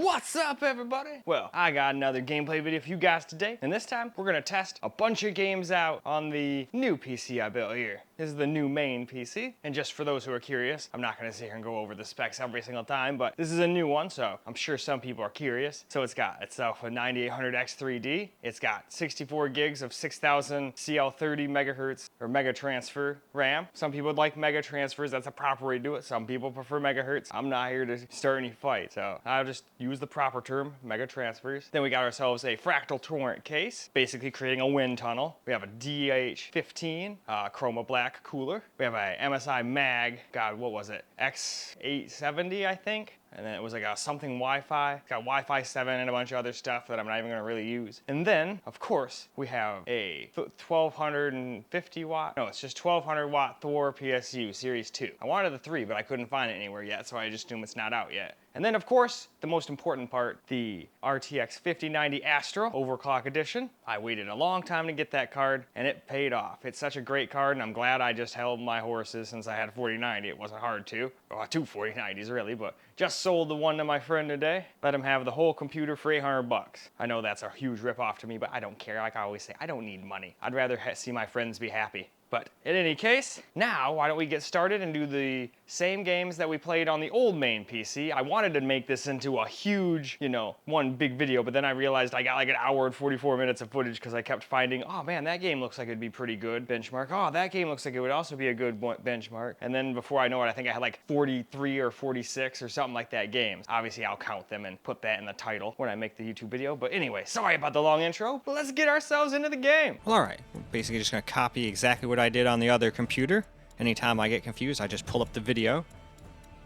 What's up, everybody? Well, I got another gameplay video for you guys today, and this time we're gonna test a bunch of games out on the new PC I built here. This is the new main PC, and just for those who are curious, I'm not gonna sit here and go over the specs every single time, but this is a new one, so I'm sure some people are curious. So it's got itself a 9800X 3D, it's got 64 gigs of 6000 CL30 megahertz or mega transfer RAM. Some people would like mega transfers, that's a proper way to do it. Some people prefer megahertz. I'm not here to start any fight, so I'll just use the proper term, mega transfers. Then we got ourselves a fractal torrent case, basically creating a wind tunnel. We have a DH15 chroma black cooler. We have a MSI mag, God, what was it? X870, I think. And then it was like a something Wi-Fi. It's got Wi-Fi 7 and a bunch of other stuff that I'm not even gonna really use. And then, of course, we have a 1250 watt, no, it's just 1200 watt Thor PSU Series 2. I wanted the 3, but I couldn't find it anywhere yet, so I just assume it's not out yet. And then, of course, the most important part, the RTX 5090 Astral Overclock Edition. I waited a long time to get that card, and it paid off. It's such a great card, and I'm glad I just held my horses since I had a 4090. It wasn't hard to. Well, two 4090s, really, but just sold the one to my friend today. Let him have the whole computer for 800 bucks. I know that's a huge ripoff to me, but I don't care. Like I always say, I don't need money. I'd rather see my friends be happy. But in any case, now why don't we get started and do the same games that we played on the old main PC. I wanted to make this into a huge, one big video, but then I realized I got like an hour and 44 minutes of footage because I kept finding, oh man, that game looks like it'd be pretty good, benchmark. Oh, that game looks like it would also be a good benchmark. And then before I know it, I think I had like 43 or 46 or something like that games. Obviously, I'll count them and put that in the title when I make the YouTube video. But anyway, sorry about the long intro, but let's get ourselves into the game. Well, all right, we're basically just gonna copy exactly what I did on the other computer. Anytime I get confused, I just pull up the video.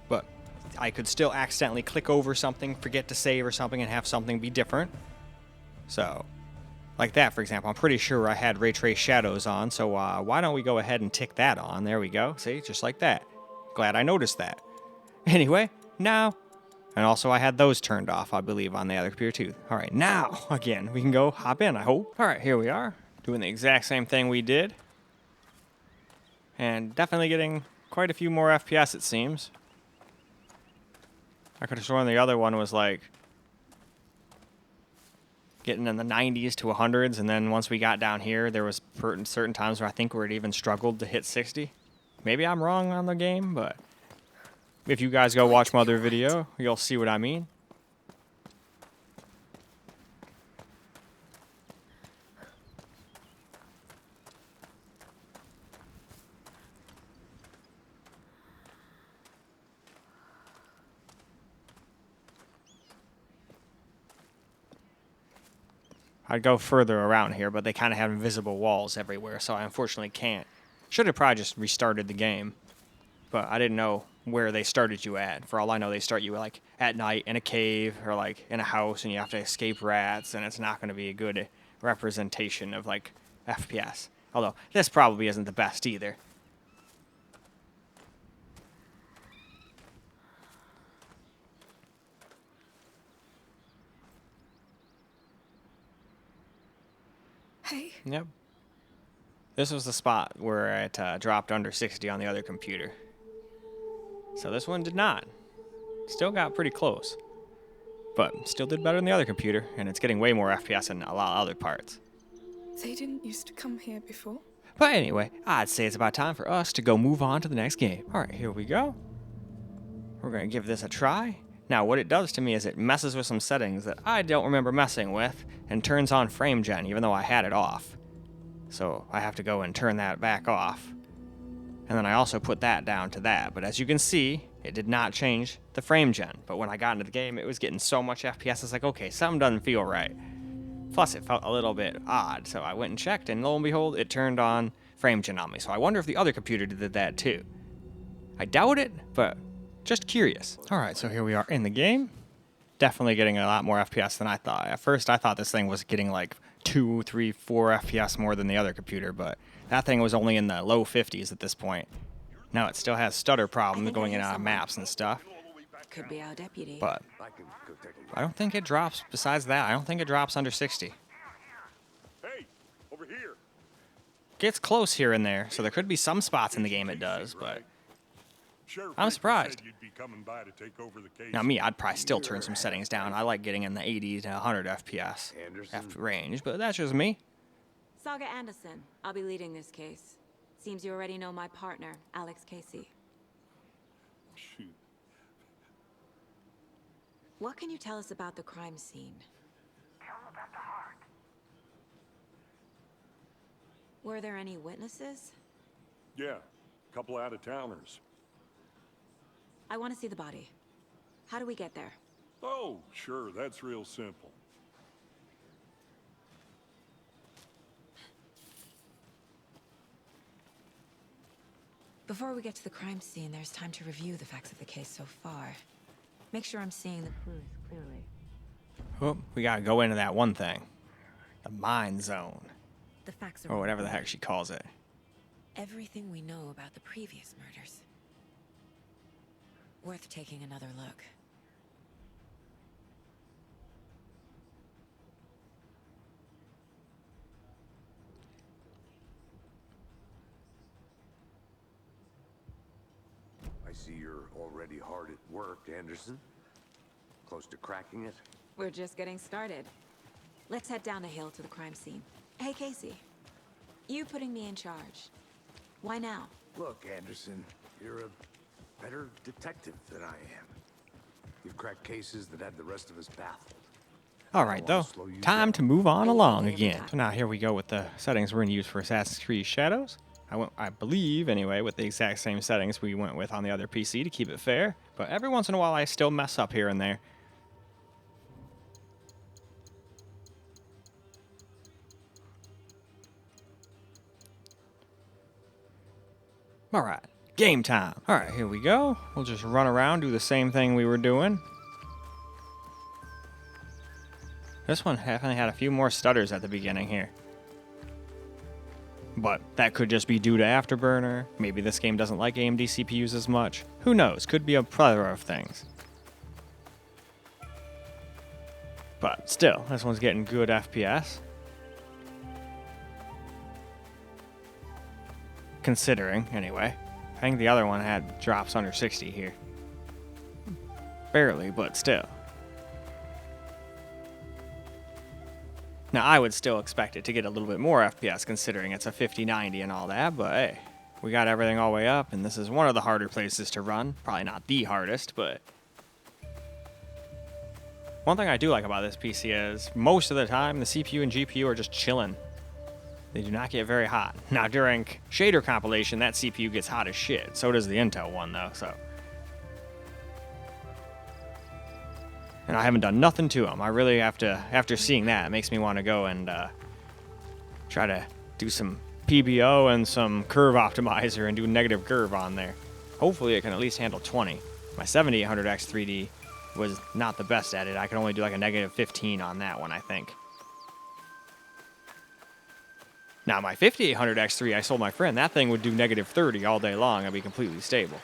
But I could still accidentally click over something, forget to save or something, and have something be different. So, like that, for example, I'm pretty sure I had Ray Trace Shadows on, so why don't we go ahead and tick that on? There we go. See, just like that. Glad I noticed that. Anyway, now, and also I had those turned off, I believe, on the other computer too. All right, now, again, we can go hop in, I hope. All right, here we are, doing the exact same thing we did. And definitely getting quite a few more FPS, it seems. I could have sworn the other one was like getting in the 90s to 100s, and then once we got down here, there was certain times where I think where it even struggled to hit 60. Maybe I'm wrong on the game, but if you guys go watch my other video, you'll see what I mean. I'd go further around here, but they kind of have invisible walls everywhere, so I unfortunately can't. Should have probably just restarted the game, but I didn't know where they started you at. For all I know, they start you like at night in a cave or like in a house, and you have to escape rats, and it's not going to be a good representation of like FPS. Although this probably isn't the best either. Hey. Yep. This was the spot where it dropped under 60 on the other computer. So this one did not. Still got pretty close. But still did better than the other computer, and it's getting way more FPS in a lot of other parts. They didn't used to come here before. But anyway, I'd say it's about time for us to go move on to the next game. Alright, here we go. We're going to give this a try. Now, what it does to me is it messes with some settings that I don't remember messing with and turns on frame gen, even though I had it off. So I have to go and turn that back off. And then I also put that down to that. But as you can see, it did not change the frame gen. But when I got into the game, it was getting so much FPS, it's like, okay, something doesn't feel right. Plus, it felt a little bit odd. So I went and checked, and lo and behold, it turned on frame gen on me. So I wonder if the other computer did that too. I doubt it, but just curious. Alright, so here we are in the game. Definitely getting a lot more FPS than I thought. At first, I thought this thing was getting like 2, 3, 4 FPS more than the other computer, but that thing was only in the low 50s at this point. Now it still has stutter problems going in and out of maps and stuff. Could be our deputy. But I don't think it drops, besides that, I don't think it drops under 60. Hey, over here. Gets close here and there, so there could be some spots in the game it does, but Sheriff I'm Richter surprised. said you'd be coming by to take over the case. Now me, I'd probably still turn some settings down. I like getting in the 80 to 100 FPS range, but that's just me. Saga Anderson. I'll be leading this case. Seems you already know my partner, Alex Casey. Shoot. What can you tell us about the crime scene? Were there any witnesses? Yeah, a couple out-of-towners. I want to see the body. How do we get there? Oh, sure, that's real simple. Before we get to the crime scene, there's time to review the facts of the case so far. Make sure I'm seeing the clues clearly. Oh, we gotta go into that one thing. The mind zone. The facts are Or whatever the heck she calls it. everything we know about the previous murders. Worth taking another look. I see you're already hard at work, Anderson. Close to cracking it? We're just getting started. Let's head down the hill to the crime scene. Hey, Casey. You putting me in charge. Why now? Look, Anderson, you're a better detective than I am. You've cracked cases that had the rest of us baffled. All right, though. Time to move on along again. So now here we go with the settings we're going to use for Assassin's Creed Shadows. I believe, anyway, with the exact same settings we went with on the other PC to keep it fair. But every once in a while, I still mess up here and there. All right, game time. All right, here we go. We'll just run around, do the same thing we were doing. This one definitely had a few more stutters at the beginning here. But that could just be due to Afterburner. Maybe this game doesn't like AMD CPUs as much. Who knows? Could be a plethora of things. But still, this one's getting good FPS. Considering, anyway. I think the other one had drops under 60 here. Barely, but still. Now, I would still expect it to get a little bit more FPS considering it's a 5090 and all that, but hey, we got everything all the way up, and this is one of the harder places to run. Probably not the hardest, but one thing I do like about this PC is most of the time the CPU and GPU are just chilling. They do not get very hot. Now, during shader compilation, that CPU gets hot as shit. So does the Intel one, though, so. And I haven't done nothing to them. I really have to, after seeing that, it makes me want to go and try to do some PBO and some curve optimizer and do negative curve on there. Hopefully it can at least handle 20. My 7800X 3D was not the best at it. I could only do like a negative 15 on that one, I think. Now my 5800X3 I sold my friend, that thing would do negative 30 all day long and be completely stable.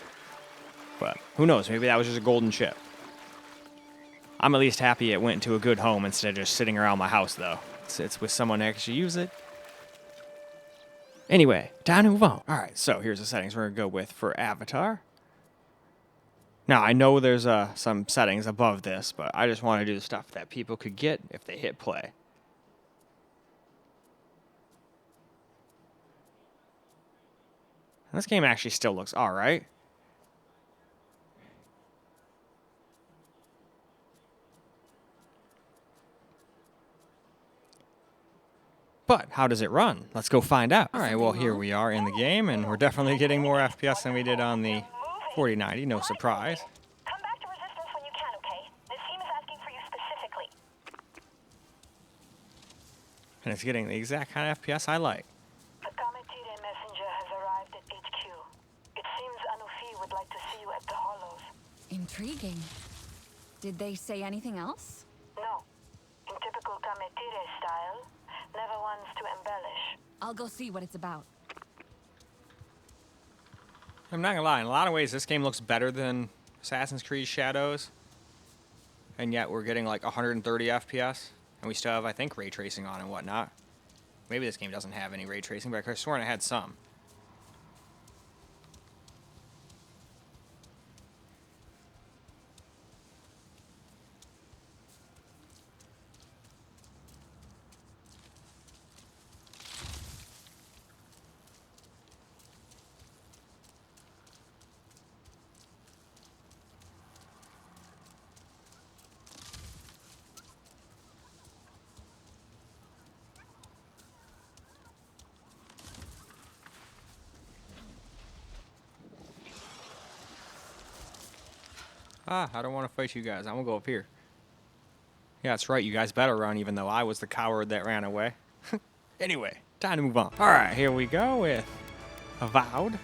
But who knows, maybe that was just a golden chip. I'm at least happy it went to a good home instead of just sitting around my house, though. It's with someone that actually use it. Anyway, time to move on. All right, so here's the settings we're going to go with for Avatar. Now, I know there's some settings above this, but I just want to do the stuff that people could get if they hit play. This game actually still looks all right. But how does it run? Let's go find out. All right, well, here we are in the game, and we're definitely getting more FPS than we did on the 4090, no surprise. Come back to Resistance when you can, okay? This team is asking for you specifically. And it's getting the exact kind of FPS I like. The Kametire messenger has arrived at HQ. It seems Anufi would like to see you at the Hollows. Intriguing. Did they say anything else? No. In typical Kametire style, never wants to embellish. I'll go see what it's about. I'm not gonna lie, in a lot of ways, this game looks better than Assassin's Creed Shadows. And yet we're getting like 130 FPS. And we still have, I think, ray tracing on and whatnot. Maybe this game doesn't have any ray tracing, but I could have sworn it had some. Ah, I don't want to fight you guys. I'm gonna go up here. Yeah, that's right. You guys better run, even though I was the coward that ran away. Anyway, time to move on. All right, here we go with Avowed.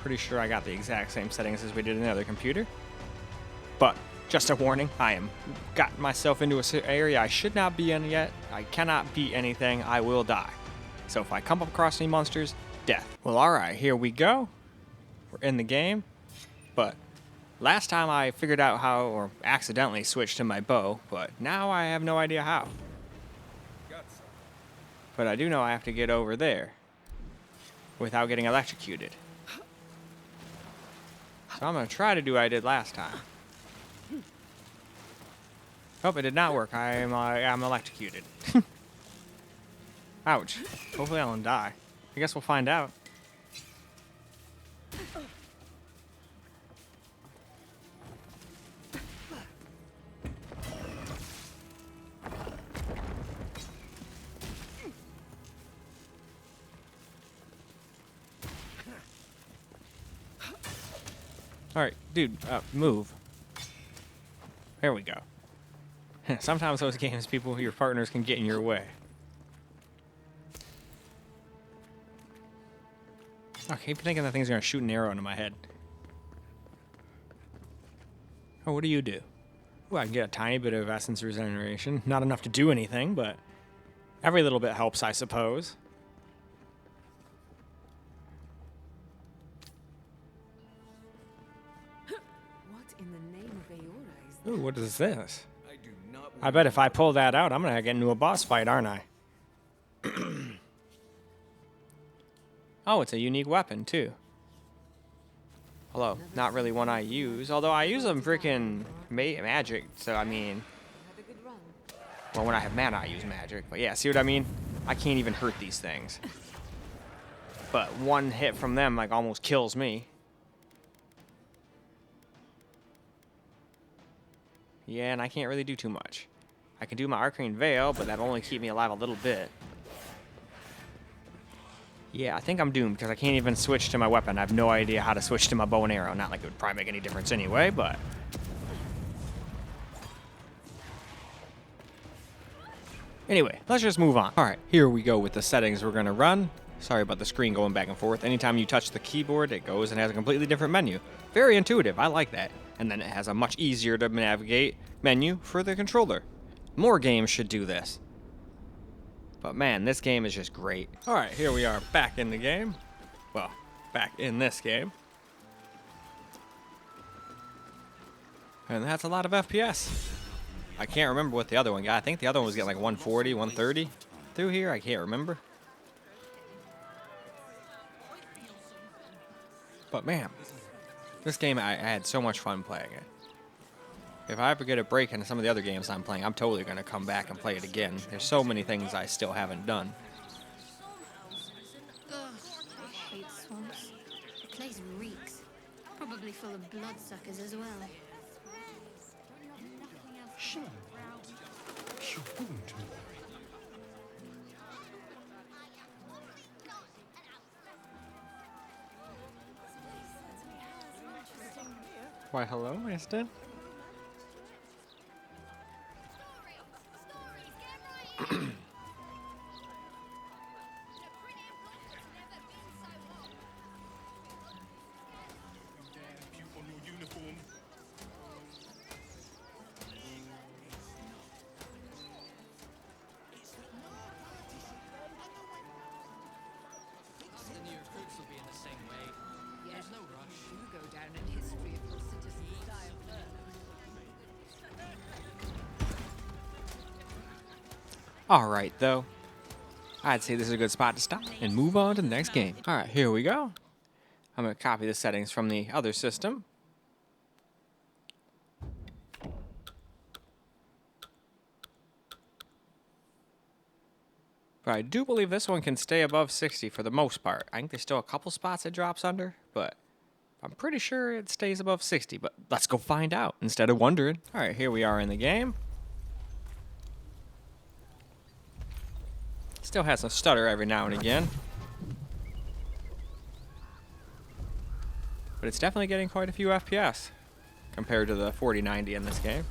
Pretty sure I got the exact same settings as we did in the other computer. But just a warning, I am got myself into an area I should not be in yet. I cannot beat anything. I will die. So if I come across any monsters, death. Well, all right, here we go. We're in the game. But last time I figured out how, or accidentally switched to my bow, but now I have no idea how. But I do know I have to get over there without getting electrocuted. So I'm going to try to do what I did last time. Oh, it did not work. I'm electrocuted. Ouch. Hopefully I don't die. I guess we'll find out. Alright, dude, move. There we go. Sometimes those games, your partners can get in your way. I keep thinking that thing's gonna shoot an arrow into my head. Oh, what do you do? Well, I can get a tiny bit of essence regeneration. Not enough to do anything, but every little bit helps, I suppose. Ooh, what is this? I bet if I pull that out, I'm gonna get into a boss fight, aren't I? Oh, it's a unique weapon, too. Although, not really one I use. Although I use them freaking magic, so I mean... Well, when I have mana, I use magic. But yeah, see what I mean? I can't even hurt these things. But one hit from them, like, almost kills me. Yeah, and I can't really do too much. I can do my Arcane Veil, but that'll only keep me alive a little bit. Yeah, I think I'm doomed because I can't even switch to my weapon. I have no idea how to switch to my bow and arrow. Not like it would probably make any difference anyway, but... Anyway, let's just move on. Alright, here we go with the settings we're going to run. Sorry about the screen going back and forth. Anytime you touch the keyboard, it goes and has a completely different menu. Very intuitive, I like that. And then it has a much easier to navigate menu for the controller. More games should do this. But man, this game is just great. Alright, here we are back in the game. Well, back in this game. And that's a lot of FPS. I can't remember what the other one got. I think the other one was getting like 140, 130 through here. I can't remember. But man, this game, I had so much fun playing it. If I ever get a break into some of the other games I'm playing, I'm totally going to come back and play it again. There's so many things I still haven't done. Ugh, I hate swamps. The place reeks. Probably full of bloodsuckers as well. Why, hello, Aston? Alright, though. I'd say this is a good spot to stop and move on to the next game. Alright, here we go. I'm going to copy the settings from the other system. But I do believe this one can stay above 60 for the most part. I think there's still a couple spots it drops under, but I'm pretty sure it stays above 60. But let's go find out instead of wondering. Alright, here we are in the game. Still has a stutter every now and again. But but it's definitely getting quite a few FPS compared to the 4090 in this game.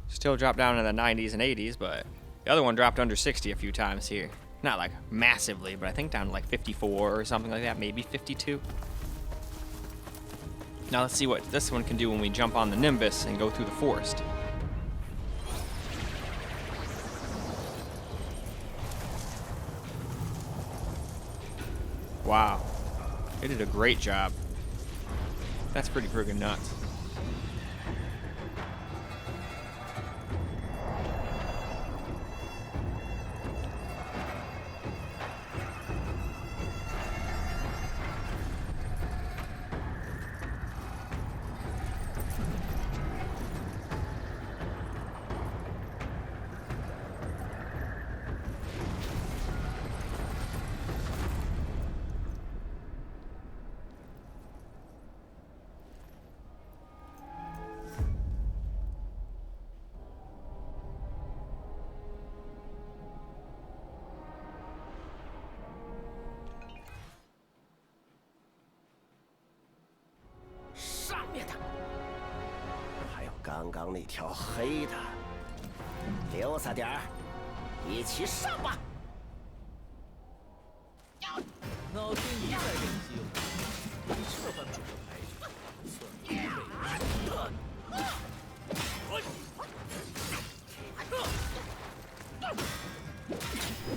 Still dropped down in the 90s and 80s, but the other one dropped under 60 a few times here. Not like massively, but I think down to like 54 or something like that, maybe 52. Now let's see what this one can do when we jump on the Nimbus and go through the forest. Wow, they did a great job. That's pretty friggin' nuts.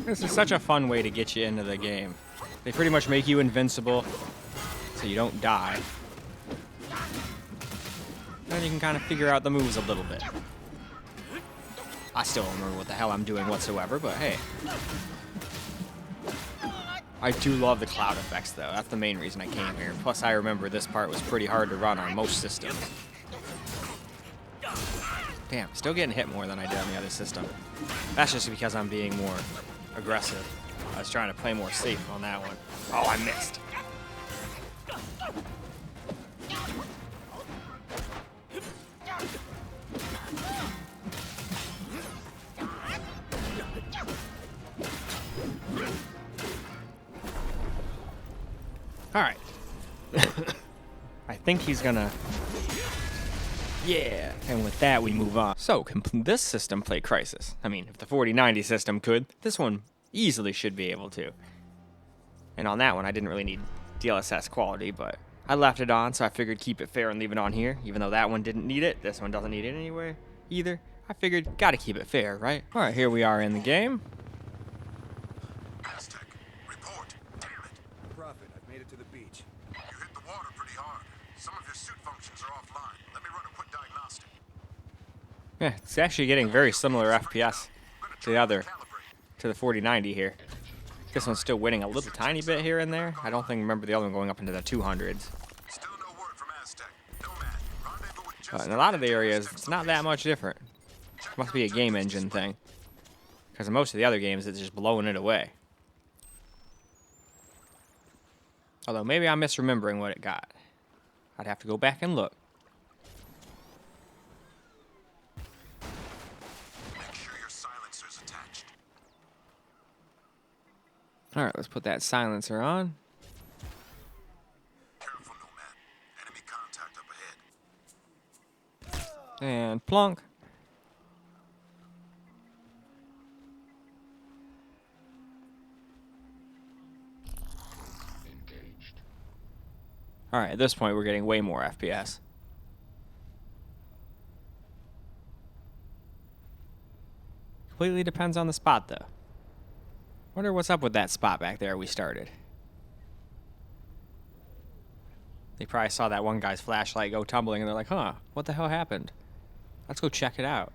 This is such a fun way to get you into the game. They pretty much make you invincible, so you don't die. Then you can kind of figure out the moves a little bit. I still don't remember what the hell I'm doing whatsoever, but hey. I do love the cloud effects, though. That's the main reason I came here. Plus, I remember this part was pretty hard to run on most systems. Damn, still getting hit more than I did on the other system. That's just because I'm being more aggressive. I was trying to play more safe on that one. Oh, I missed. All right. I think he's gonna... Yeah, and with that we move on. So, can this system play Crysis? I mean, if the 4090 system could, this one easily should be able to. And on that one, I didn't really need DLSS quality, but I left it on, so I figured keep it fair and leave it on here. Even though that one didn't need it, this one doesn't need it anyway either. I figured, gotta keep it fair, right? All right, here we are in the game. Aztec, report. Damn it. Prophet, I've made it to the beach. You hit the water pretty hard. Some of your suit functions are offline. Let me run a quick diagnostic. Yeah, it's actually getting very similar FPS to the 4090 here. This one's still winning a little tiny bit here and there. I don't remember the other one going up into the 200s. Still no word from Aztec. Nomad, rendezvous with But in a lot of the areas, it's not that much different. It must be a game engine thing. Because in most of the other games, it's just blowing it away. Although maybe I'm misremembering what it got. I'd have to go back and look. Make sure your silencer's attached. All right, let's put that silencer on. Careful, Nomad. Enemy contact up ahead. And plunk. All right, at this point, we're getting way more FPS. Completely depends on the spot, though. Wonder what's up with that spot back there we started. They probably saw that one guy's flashlight go tumbling, and they're like, huh, what the hell happened? Let's go check it out.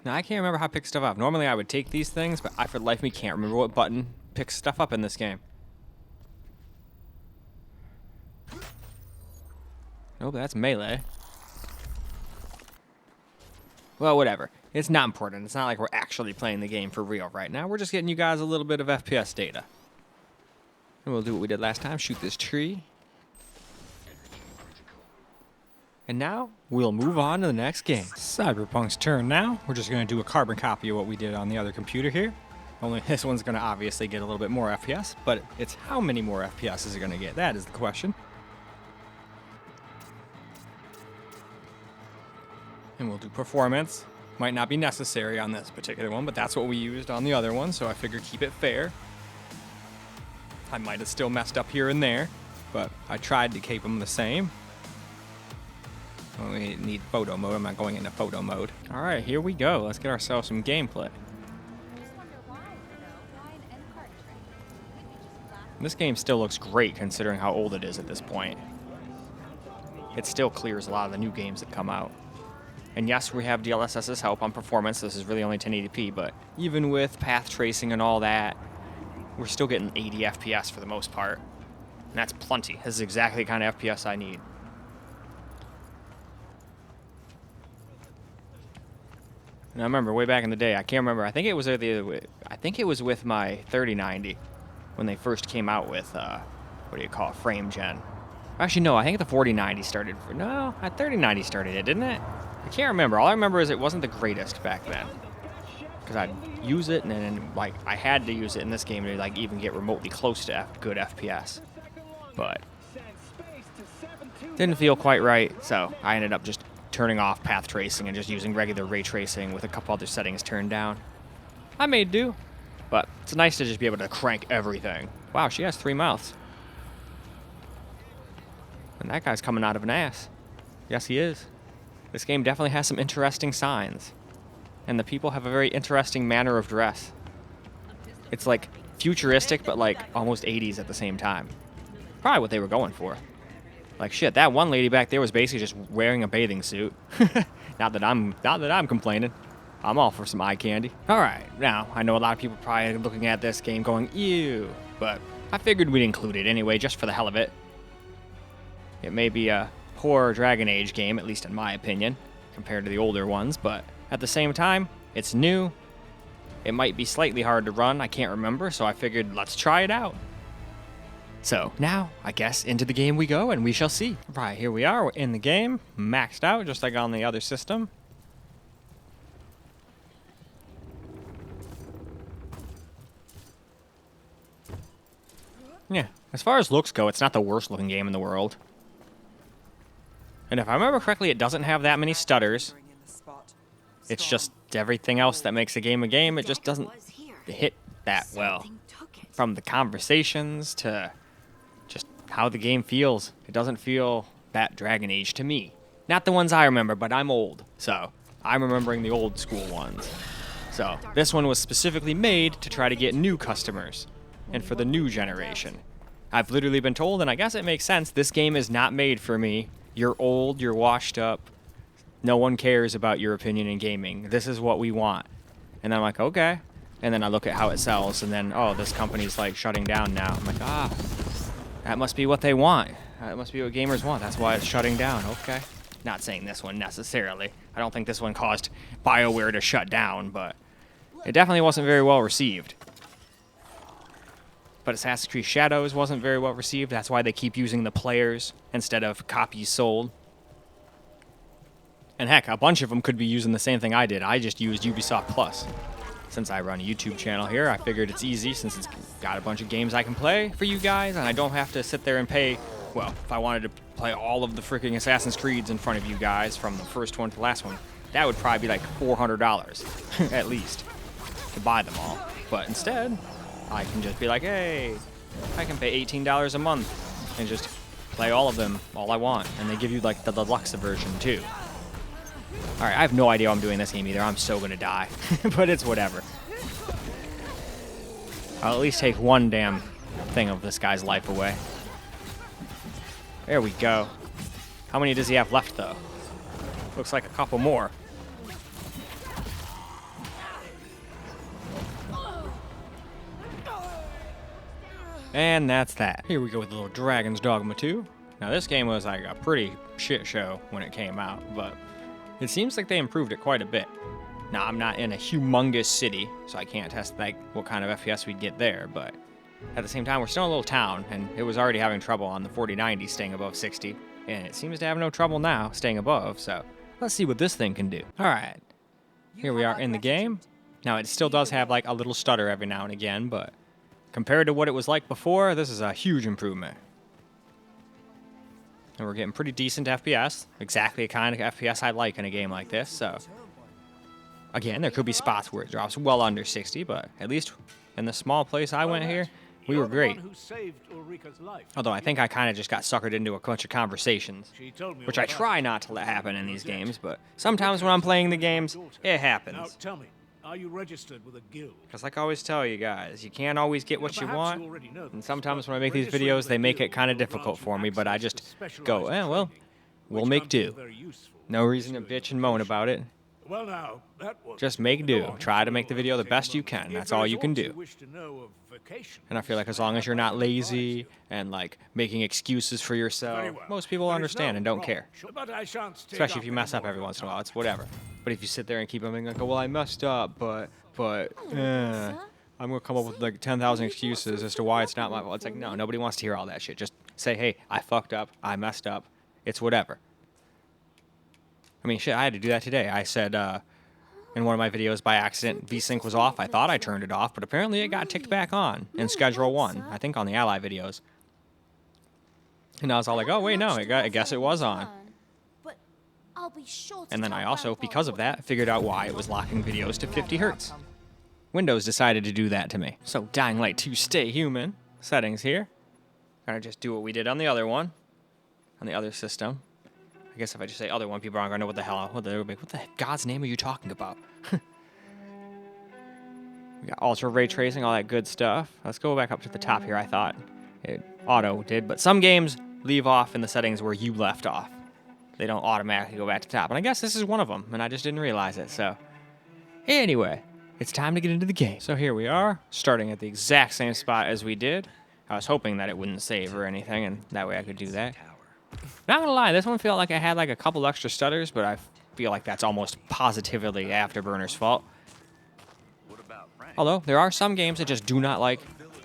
Now, I can't remember how to pick stuff up. Normally, I would take these things, but I, for the life of me, can't remember what button picks stuff up in this game. Nope, that's melee. Well, whatever. It's not important. It's not like we're actually playing the game for real right now. We're just getting you guys a little bit of FPS data. And we'll do what we did last time. Shoot this tree. And now, we'll move on to the next game. Cyberpunk's turn now. We're just going to do a carbon copy of what we did on the other computer here. Only this one's going to obviously get a little bit more FPS, but it's how many more FPS is it going to get? That is the question. And we'll do performance. Might not be necessary on this particular one, but that's what we used on the other one, so I figured keep it fair. I might have still messed up here and there, but I tried to keep them the same. We need photo mode. I'm not going into photo mode. All right, here we go. Let's get ourselves some gameplay. This game still looks great considering how old it is at this point. It still clears a lot of the new games that come out. And yes, we have DLSS's help on performance. This is really only 1080p, but even with path tracing and all that, we're still getting 80 FPS for the most part. And that's plenty. This is exactly the kind of FPS I need. And I remember way back in the day, I can't remember, I think it was with my 3090 when they first came out with, what do you call it, frame gen. Actually, no, I think the 4090 started, no, 3090 started it, didn't it? I can't remember. All I remember is it wasn't the greatest back then. Because I'd use it, and then, like, I had to use it in this game to, like, even get remotely close to good FPS. But didn't feel quite right, so I ended up just turning off path tracing and just using regular ray tracing with a couple other settings turned down. I made do, but it's nice to just be able to crank everything. Wow, she has 3 mouths. And that guy's coming out of an ass. Yes, he is. This game definitely has some interesting signs. And the people have a very interesting manner of dress. It's like futuristic, but like almost 80s at the same time. Probably what they were going for. Like shit, that one lady back there was basically just wearing a bathing suit. Not that I'm complaining. I'm all for some eye candy. All right, now I know a lot of people probably looking at this game going, ew, but I figured we'd include it anyway, just for the hell of it. It may be a poor Dragon Age game, at least in my opinion, compared to the older ones, but at the same time, it's new. It might be slightly hard to run, I can't remember, so I figured let's try it out. So now, I guess, into the game we go, and we shall see. Right, here we are, we're in the game, maxed out, just like on the other system. Yeah, as far as looks go, it's not the worst looking game in the world. And if I remember correctly, it doesn't have that many stutters. It's just everything else that makes a game, it just doesn't hit that well. From the conversations to just how the game feels. It doesn't feel that Dragon Age to me. Not the ones I remember, but I'm old, so I'm remembering the old school ones. So this one was specifically made to try to get new customers and for the new generation. I've literally been told, and I guess it makes sense, this game is not made for me. You're old, you're washed up. No one cares about your opinion in gaming. This is what we want. And then I'm like, okay. And then I look at how it sells, and then, oh, this company's like shutting down now. I'm like, that must be what they want. That must be what gamers want. That's why it's shutting down. Okay. Not saying this one necessarily. I don't think this one caused BioWare to shut down, but it definitely wasn't very well received. But Assassin's Creed Shadows wasn't very well received. That's why they keep using the players instead of copies sold. And heck, a bunch of them could be using the same thing I did. I just used Ubisoft Plus. Since I run a YouTube channel here, I figured it's easy since it's got a bunch of games I can play for you guys, and I don't have to sit there and pay, well, if I wanted to play all of the freaking Assassin's Creeds in front of you guys from the first one to the last one, that would probably be like $400 at least to buy them all. But instead, I can just be like, hey, I can pay $18 a month and just play all of them all I want. And they give you like the deluxe version too. Alright, I have no idea how I'm doing this game either. I'm so gonna die. But it's whatever. I'll at least take one damn thing of this guy's life away. There we go. How many does he have left though? Looks like a couple more. And that's that. Here we go with the little Dragon's Dogma 2. Now this game was like a pretty shit show when it came out, but it seems like they improved it quite a bit. Now I'm not in a humongous city, so I can't test like what kind of FPS we'd get there, but at the same time we're still in a little town, and it was already having trouble on the 4090 staying above 60. and it seems to have no trouble now staying above, so let's see what this thing can do. All right, here we are in the game. Now, it still does have like a little stutter every now and again, but compared to what it was like before, this is a huge improvement. And we're getting pretty decent FPS, exactly the kind of FPS I like in a game like this, so. Again, there could be spots where it drops well under 60, but at least in the small place I went here, we were great. Although I think I kind of just got suckered into a bunch of conversations, which I try not to let happen in these games, but sometimes when I'm playing the games, it happens. Now tell me, are you registered with a guild? Because like I always tell you guys, you can't always get what you want, and sometimes when I make these videos, they make it kind of difficult for me, but I just go, well, we'll make do. No reason to bitch and moan about it. Well, now, that was Just make do. Try to make the video the best you can. That's all you can do. And I feel like as long as you're not lazy and like making excuses for yourself, most people understand and don't care. Especially if you mess up every once in a while. It's whatever. But if you sit there and keep on being like, oh, well, I messed up, but I'm gonna come up with like 10,000 excuses as to why it's not my fault. It's like, no, nobody wants to hear all that shit. Just say, hey, I fucked up. I messed up. It's whatever. I mean, shit, I had to do that today. I said in one of my videos by accident, VSync was off. I thought I turned it off, but apparently it got ticked back on in Schedule 1, I think on the Ally videos. And I was all like, oh, wait, no, I guess it was on. And then I also, because of that, figured out why it was locking videos to 50 Hertz. Windows decided to do that to me. So Dying Light 2 Stay Human settings here. Gonna just do what we did on the other one, on the other system. I guess if I just say other one, people aren't gonna know what the hell, what the God's name are you talking about? We got Ultra Ray Tracing, all that good stuff. Let's go back up to the top here. I thought it auto did, but some games leave off in the settings where you left off. They don't automatically go back to top, and I guess this is one of them, and I just didn't realize it, so. Anyway, it's time to get into the game. So here we are, starting at the exact same spot as we did. I was hoping that it wouldn't save or anything, and that way I could do that. Not gonna lie, this one felt like I had like a couple extra stutters, but I feel like that's almost positively Afterburner's fault. Although, there are some games that just do not like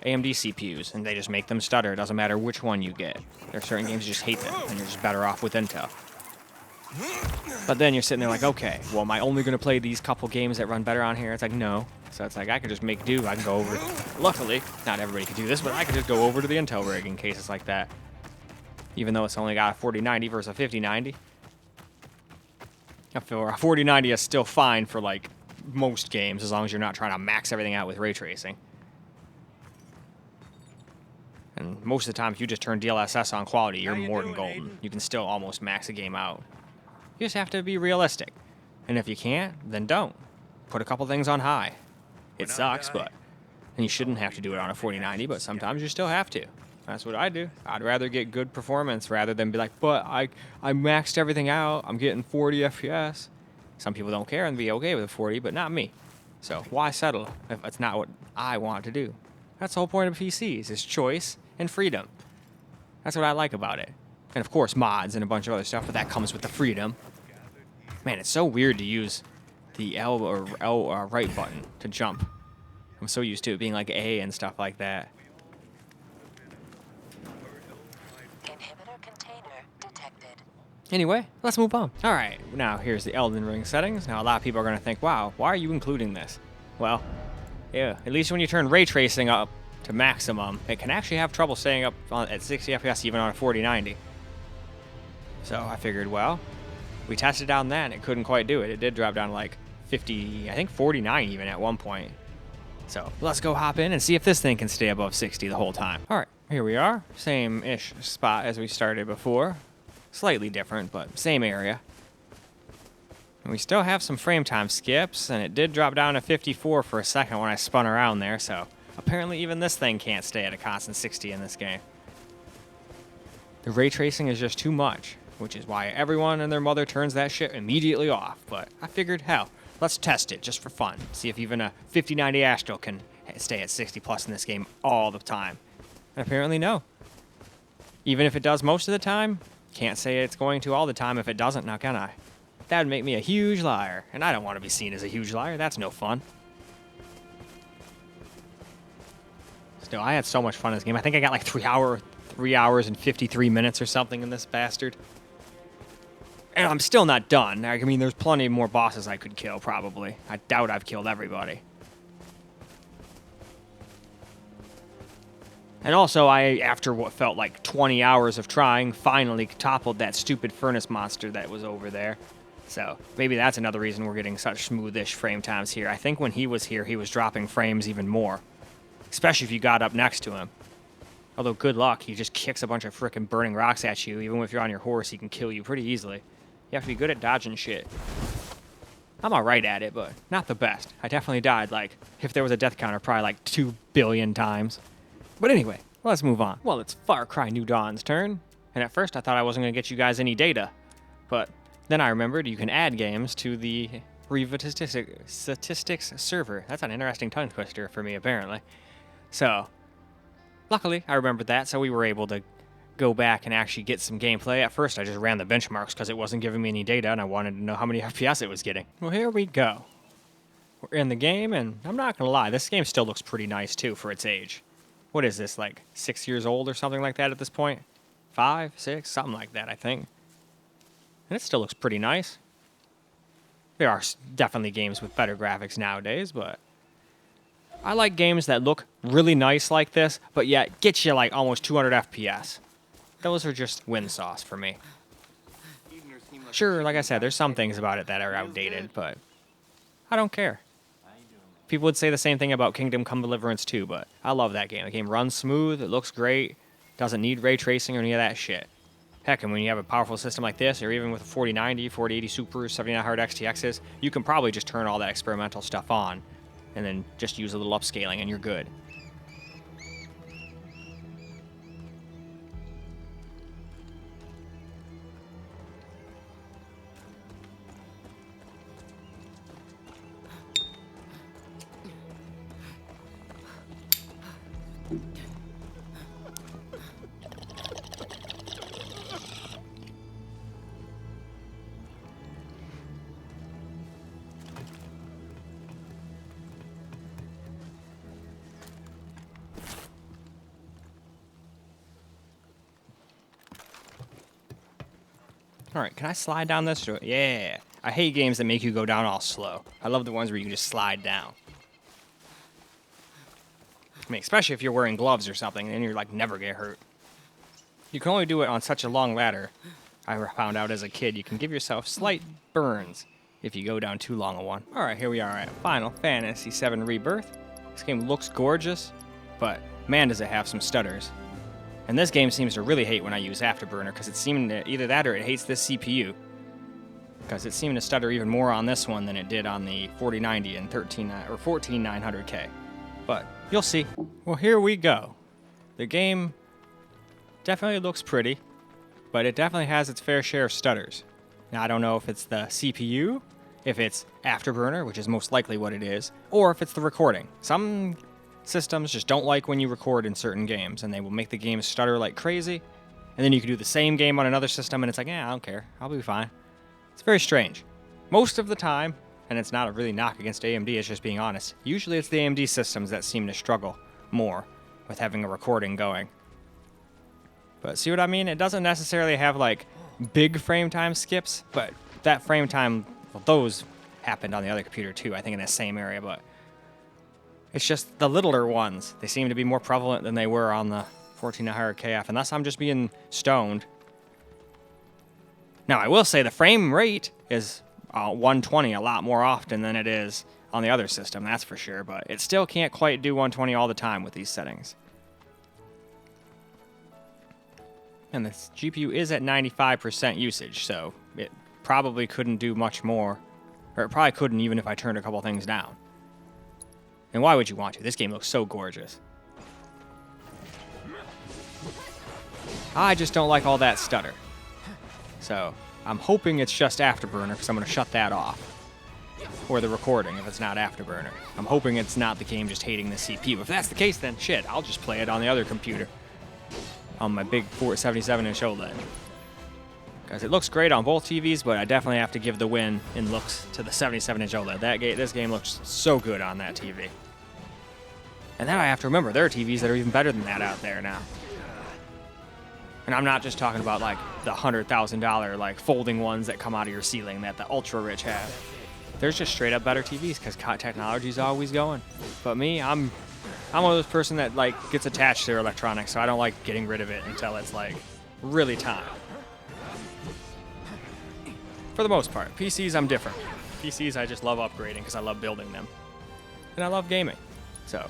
AMD CPUs, and they just make them stutter. It doesn't matter which one you get. There are certain games you just hate them, and you're just better off with Intel. But then you're sitting there like, okay, well, am I only gonna play these couple games that run better on here? It's like, no. So it's like, I can just make do. I can go over. Luckily, not everybody can do this, but I can just go over to the Intel rig in cases like that. Even though it's only got a 4090 versus a 5090. I feel a 4090 is still fine for like most games as long as you're not trying to max everything out with ray tracing. And most of the time, if you just turn DLSS on quality, you're more than golden. You can still almost max a game out. You just have to be realistic. And if you can't, then don't. Put a couple things on high. It sucks, but and you shouldn't have to do it on a 4090, but sometimes you still have to. That's what I do. I'd rather get good performance rather than be like, but I maxed everything out. I'm getting 40 FPS. Some people don't care and be okay with 40, but not me. So why settle if it's not what I want to do? That's the whole point of PCs, is choice and freedom. That's what I like about it. And of course, mods and a bunch of other stuff, but that comes with the freedom. Man, it's so weird to use the L or right button to jump. I'm so used to it being like A and stuff like that. Anyway, let's move on. All right, now here's the Elden Ring settings. Now a lot of people are gonna think, wow, why are you including this? Well, yeah, at least when you turn ray tracing up to maximum, it can actually have trouble staying up at 60 FPS even on a 4090. So I figured, well, we tested down that and it couldn't quite do it. It did drop down to like 50, I think 49 even at one point. So let's go hop in and see if this thing can stay above 60 the whole time. All right, here we are. Same-ish spot as we started before. Slightly different, but same area. And we still have some frame time skips, and it did drop down to 54 for a second when I spun around there, so apparently even this thing can't stay at a constant 60 in this game. The ray tracing is just too much, which is why everyone and their mother turns that shit immediately off. But I figured, hell, let's test it just for fun. See if even a 5090 Astral can stay at 60 plus in this game all the time. And apparently no. Even if it does most of the time, can't say it's going to all the time if it doesn't, now can I? That would make me a huge liar, and I don't want to be seen as a huge liar. That's no fun. Still, I had so much fun in this game. I think I got like 3 3 hours and 53 minutes or something in this bastard. And I'm still not done. I mean, there's plenty more bosses I could kill, probably. I doubt I've killed everybody. And also, after what felt like 20 hours of trying, finally toppled that stupid furnace monster that was over there. So maybe that's another reason we're getting such smoothish frame times here. I think when he was here, he was dropping frames even more. Especially if you got up next to him. Although, good luck, he just kicks a bunch of frickin' burning rocks at you. Even if you're on your horse, he can kill you pretty easily. You have to be good at dodging shit. I'm alright at it, but not the best. I definitely died, like, if there was a death counter, probably like 2 billion times. But anyway, let's move on. Well, it's Far Cry New Dawn's turn. And at first, I thought I wasn't going to get you guys any data. But then I remembered you can add games to the statistics server. That's an interesting tongue twister for me, apparently. So, luckily, I remembered that, so we were able to go back and actually get some gameplay. At first, I just ran the benchmarks because it wasn't giving me any data, and I wanted to know how many FPS it was getting. Well, here we go. We're in the game, and I'm not going to lie, this game still looks pretty nice, too, for its age. What is this, like 6 years old or something like that at this point? 5, 6, something like that, I think. And it still looks pretty nice. There are definitely games with better graphics nowadays, but I like games that look really nice like this, but yet get you like almost 200 FPS. Those are just win sauce for me. Sure, like I said, there's some things about it that are outdated, but I don't care. People would say the same thing about Kingdom Come Deliverance 2, but I love that game. The game runs smooth, it looks great, doesn't need ray tracing or any of that shit. Heck, and when you have a powerful system like this, or even with a 4090, 4080 Super, 7900 XTXs, you can probably just turn all that experimental stuff on, and then just use a little upscaling, and you're good. Alright, can I slide down this? Yeah. I hate games that make you go down all slow. I love the ones where you can just slide down. I mean, especially if you're wearing gloves or something, then you're like never get hurt. You can only do it on such a long ladder. I found out as a kid you can give yourself slight burns if you go down too long a one. Alright, here we are at Final Fantasy VII Rebirth. This game looks gorgeous, but man does it have some stutters. And this game seems to really hate when I use Afterburner, because it's seeming to either that or it hates this CPU. Because it seemed to stutter even more on this one than it did on the 4090 and 14900K. But you'll see. Well, here we go. The game definitely looks pretty, but it definitely has its fair share of stutters. Now, I don't know if it's the CPU, if it's Afterburner, which is most likely what it is, or if it's the recording. Some systems just don't like when you record in certain games, and they will make the game stutter like crazy, and then you can do the same game on another system, and it's like, I don't care, I'll be fine. It's very strange. Most of the time, and it's not a really knock against AMD, it's just being honest, usually it's the AMD systems that seem to struggle more with having a recording going. But see what I mean? It doesn't necessarily have, like, big frame time skips, but that frame time, well, those happened on the other computer too, I think in the same area, but it's just the littler ones. They seem to be more prevalent than they were on the 14900KF, unless I'm just being stoned. Now, I will say the frame rate is 120 a lot more often than it is on the other system, that's for sure, but it still can't quite do 120 all the time with these settings. And the GPU is at 95% usage, so it probably couldn't do much more, or it probably couldn't even if I turned a couple things down. And why would you want to? This game looks so gorgeous. I just don't like all that stutter. So, I'm hoping it's just Afterburner, because I'm going to shut that off. Or the recording, if it's not Afterburner. I'm hoping it's not the game just hating the CPU. If that's the case, then shit, I'll just play it on the other computer. On my big 477-inch OLED. Because it looks great on both TVs, but I definitely have to give the win in looks to the 77-inch OLED. This game looks so good on that TV. And then I have to remember, there are TVs that are even better than that out there now. And I'm not just talking about like the $100,000 like folding ones that come out of your ceiling that the ultra rich have. There's just straight up better TVs because technology's always going. But me, I'm one of those person that like gets attached to their electronics, so I don't like getting rid of it until it's like really time. For the most part, PCs I'm different. PCs I just love upgrading because I love building them, and I love gaming. So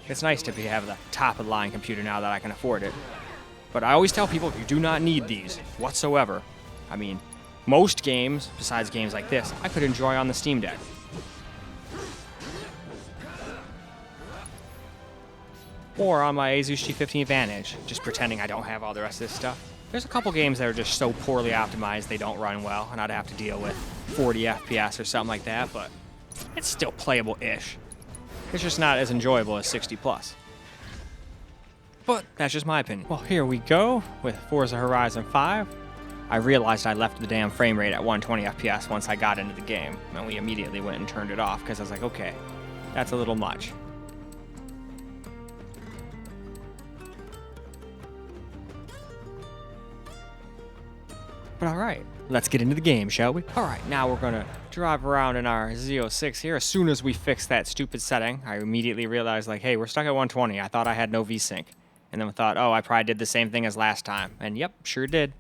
it's nice to have the top of the line computer now that I can afford it. But I always tell people you do not need these whatsoever. I mean, most games, besides games like this, I could enjoy on the Steam Deck. Or on my Asus G15 Advantage, just pretending I don't have all the rest of this stuff. There's a couple games that are just so poorly optimized they don't run well, and I'd have to deal with 40 FPS or something like that, but it's still playable-ish. It's just not as enjoyable as 60 plus. But that's just my opinion. Well, here we go with Forza Horizon 5. I realized I left the damn frame rate at 120 FPS once I got into the game, and we immediately went and turned it off because I was like, okay, that's a little much. But alright, let's get into the game, shall we? Alright, now we're gonna drive around in our Z06 here. As soon as we fix that stupid setting, I immediately realized like, hey, we're stuck at 120. I thought I had no VSync. And then we thought, oh, I probably did the same thing as last time. And yep, sure did.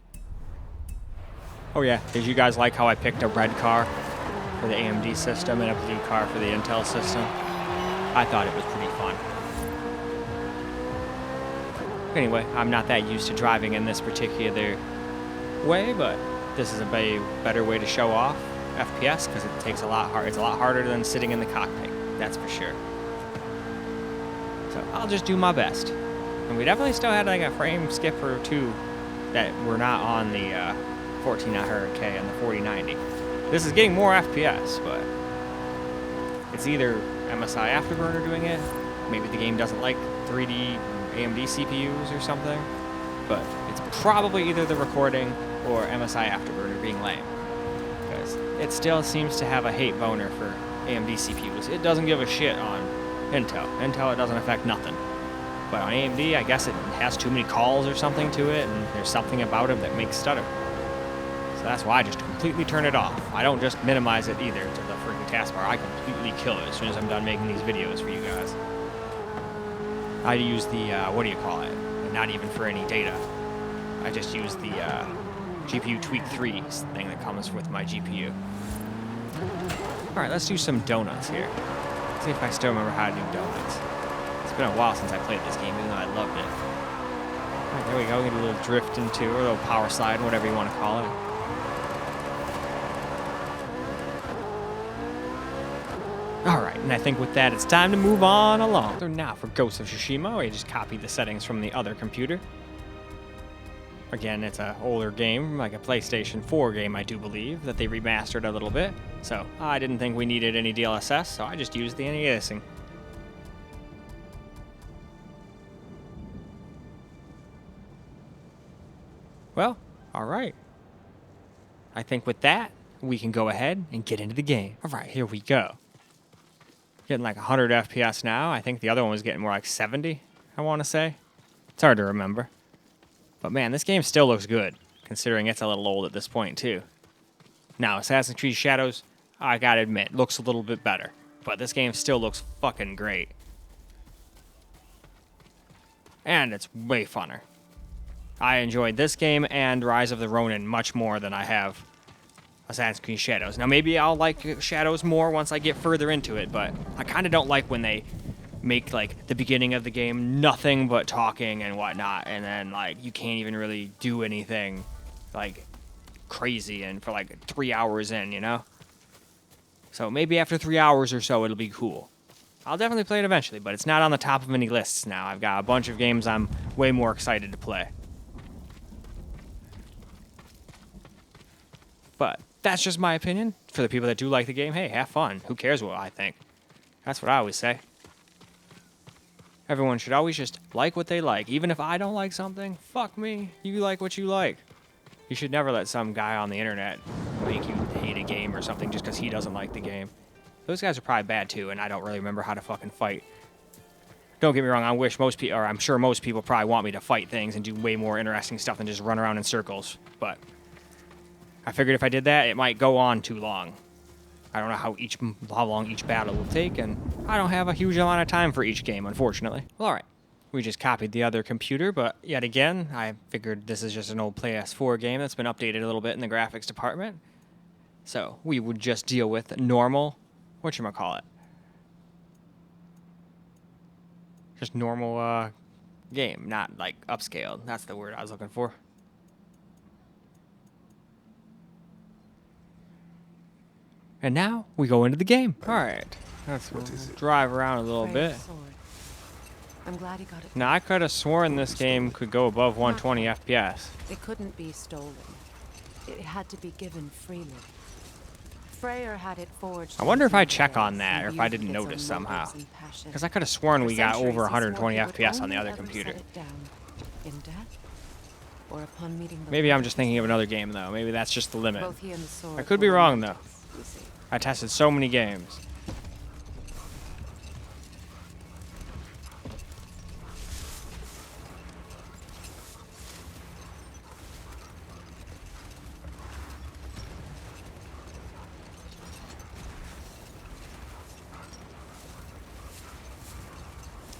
Oh yeah, did you guys like how I picked a red car for the AMD system and a blue car for the Intel system? I thought it was pretty fun. Anyway, I'm not that used to driving in this particular way, but this is a better way to show off FPS because it takes a lot harder. It's a lot harder than sitting in the cockpit, that's for sure. So I'll just do my best. And we definitely still had like a frame skip or two that were not on the 1400K and the 4090. This is getting more FPS, but it's either MSI Afterburner doing it, maybe the game doesn't like 3D AMD CPUs or something, but it's probably either the recording or MSI Afterburner being lame, because it still seems to have a hate boner for AMD CPUs. It doesn't give a shit on Intel. Intel, it doesn't affect nothing. But on AMD, I guess it has too many calls or something to it, and there's something about it that makes stutter. So that's why I just completely turn it off. I don't just minimize it either to the freaking taskbar. I completely kill it as soon as I'm done making these videos for you guys. I use the, what do you call it? Not even for any data. I just use the GPU Tweak 3 thing that comes with my GPU. Alright, let's do some donuts here. See if I still remember how to do donuts. It's been a while since I played this game, even though I loved it. Alright, there we go. We get a little drift into, or a little power slide, whatever you want to call it. Alright, and I think with that, it's time to move on along. So now for Ghost of Tsushima, I just copied the settings from the other computer. Again, it's an older game, like a PlayStation 4 game, I do believe, that they remastered a little bit. So I didn't think we needed any DLSS, so I just used the anti-aliasing. Well, alright. I think with that, we can go ahead and get into the game. Alright, here we go. Getting like 100 FPS now. I think the other one was getting more like 70, I want to say. It's hard to remember. But man, this game still looks good, considering it's a little old at this point too. Now, Assassin's Creed Shadows, I gotta admit, looks a little bit better. But this game still looks fucking great. And it's way funner. I enjoyed this game and Rise of the Rōnin much more than I have Assassin's Creed Shadows. Now, maybe I'll like Shadows more once I get further into it, but I kind of don't like when they make, like, the beginning of the game nothing but talking and whatnot, and then, like, you can't even really do anything, like, crazy and for, like, 3 hours in, you know? So maybe after 3 hours or so, it'll be cool. I'll definitely play it eventually, but it's not on the top of any lists now. I've got a bunch of games I'm way more excited to play. But that's just my opinion. For the people that do like the game, hey, have fun. Who cares what I think? That's what I always say. Everyone should always just like what they like. Even if I don't like something, fuck me. You like what you like. You should never let some guy on the internet make you hate a game or something just because he doesn't like the game. Those guys are probably bad too, and I don't really remember how to fucking fight. Don't get me wrong, I wish most people, or I'm sure most people probably want me to fight things and do way more interesting stuff than just run around in circles. But I figured if I did that, it might go on too long. I don't know how long each battle will take, and I don't have a huge amount of time for each game, unfortunately. Well, alright. We just copied the other computer, but yet again, I figured this is just an old PS4 game that's been updated a little bit in the graphics department. So we would just deal with normal, whatchamacallit? Just normal game, not like upscaled. That's the word I was looking for. And now we go into the game. All right, let's drive around a little bit. I'm glad he got it. Now I could have sworn this game could go above 120 FPS. It couldn't be stolen. It had to be given freely. Freyr had it forged. I wonder if I check on that or if I didn't notice somehow. Because I could have sworn we got over 120 FPS on the other computer. Maybe I'm just thinking of another game though. Maybe that's just the limit. I could be wrong though. I tested so many games.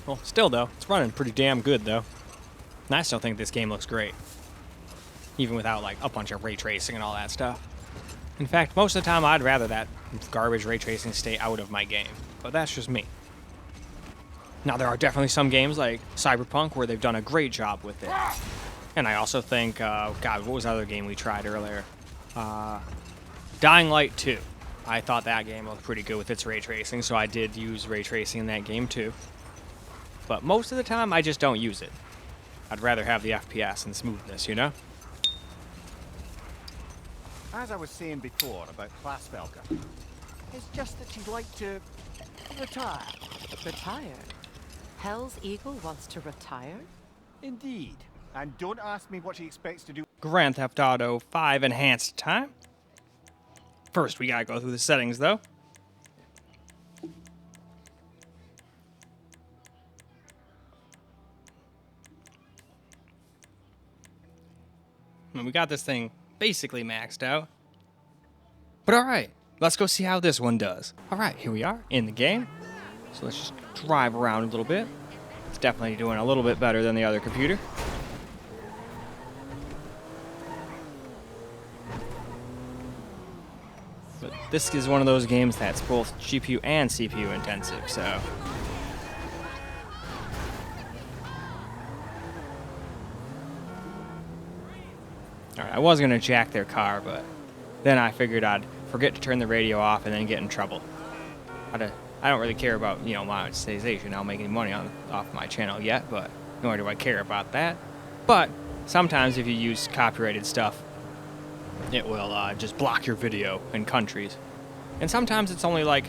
Well, still though, it's running pretty damn good though. And I still think this game looks great. Even without like a bunch of ray tracing and all that stuff. In fact, most of the time I'd rather that garbage ray tracing stay out of my game. But that's just me. Now there are definitely some games like Cyberpunk where they've done a great job with it. And I also think, God, what was the other game we tried earlier? Dying Light 2. I thought that game looked pretty good with its ray tracing, so I did use ray tracing in that game too. But most of the time, I just don't use it. I'd rather have the FPS and smoothness, you know? As I was saying before about Class Velka, it's just that she'd like to retire. Retire? Hell's Eagle wants to retire? Indeed. And don't ask me what she expects to do. Grand Theft Auto 5 Enhanced time. First, we gotta go through the settings, though. And we got this thing basically maxed out. But alright, let's go see how this one does. Alright, here we are in the game. So let's just drive around a little bit. It's definitely doing a little bit better than the other computer. But this is one of those games that's both GPU and CPU intensive, so... Alright, I was going to jack their car, but then I figured I'd forget to turn the radio off and then get in trouble. I don't really care about, monetization. I don't make any money off my channel yet, but nor do I care about that. But sometimes if you use copyrighted stuff, it will just block your video in countries. And sometimes it's only like,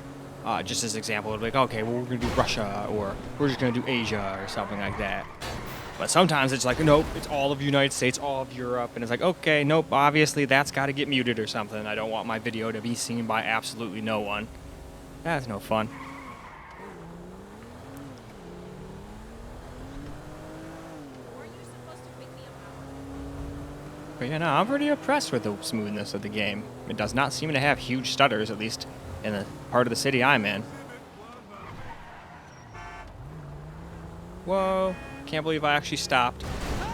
just as example, like, okay, well, we're going to do Russia, or we're just going to do Asia, or something like that. But sometimes it's like, nope, it's all of the United States, all of Europe, and it's like, okay, nope, obviously that's got to get muted or something. I don't want my video to be seen by absolutely no one. That's no fun. But yeah, no, I'm pretty impressed with the smoothness of the game. It does not seem to have huge stutters, at least in the part of the city I'm in. Whoa. Can't believe I actually stopped.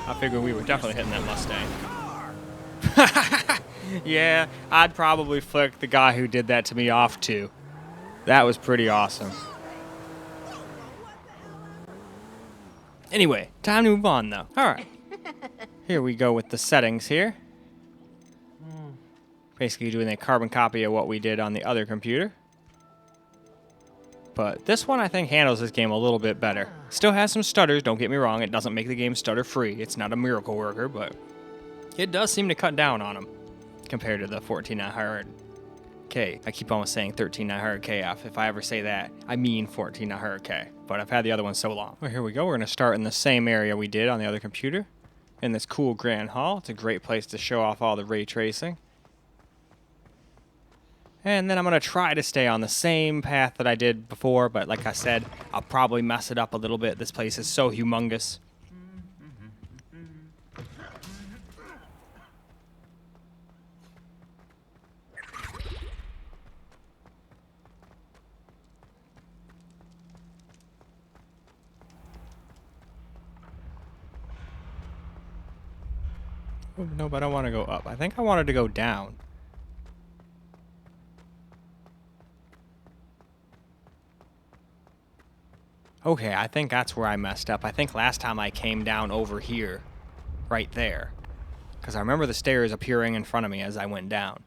I figured we were definitely hitting that Mustang. Yeah, I'd probably flick the guy who did that to me off too. That was pretty awesome. Anyway, time to move on though. Alright. Here we go with the settings here. Basically doing a carbon copy of what we did on the other computer. But this one, I think, handles this game a little bit better. Still has some stutters, don't get me wrong. It doesn't make the game stutter-free. It's not a miracle worker, but it does seem to cut down on them compared to the 14900K. I keep almost saying 13900KF. If I ever say that, I mean 14900K. But I've had the other one so long. Well, here we go. We're going to start in the same area we did on the other computer. In this cool grand hall. It's a great place to show off all the ray tracing. And then I'm going to try to stay on the same path that I did before, but like I said, I'll probably mess it up a little bit. This place is so humongous. Oh, no, but I don't want to go up. I think I wanted to go down. Okay, I think that's where I messed up. I think last time I came down over here, right there. Because I remember the stairs appearing in front of me as I went down.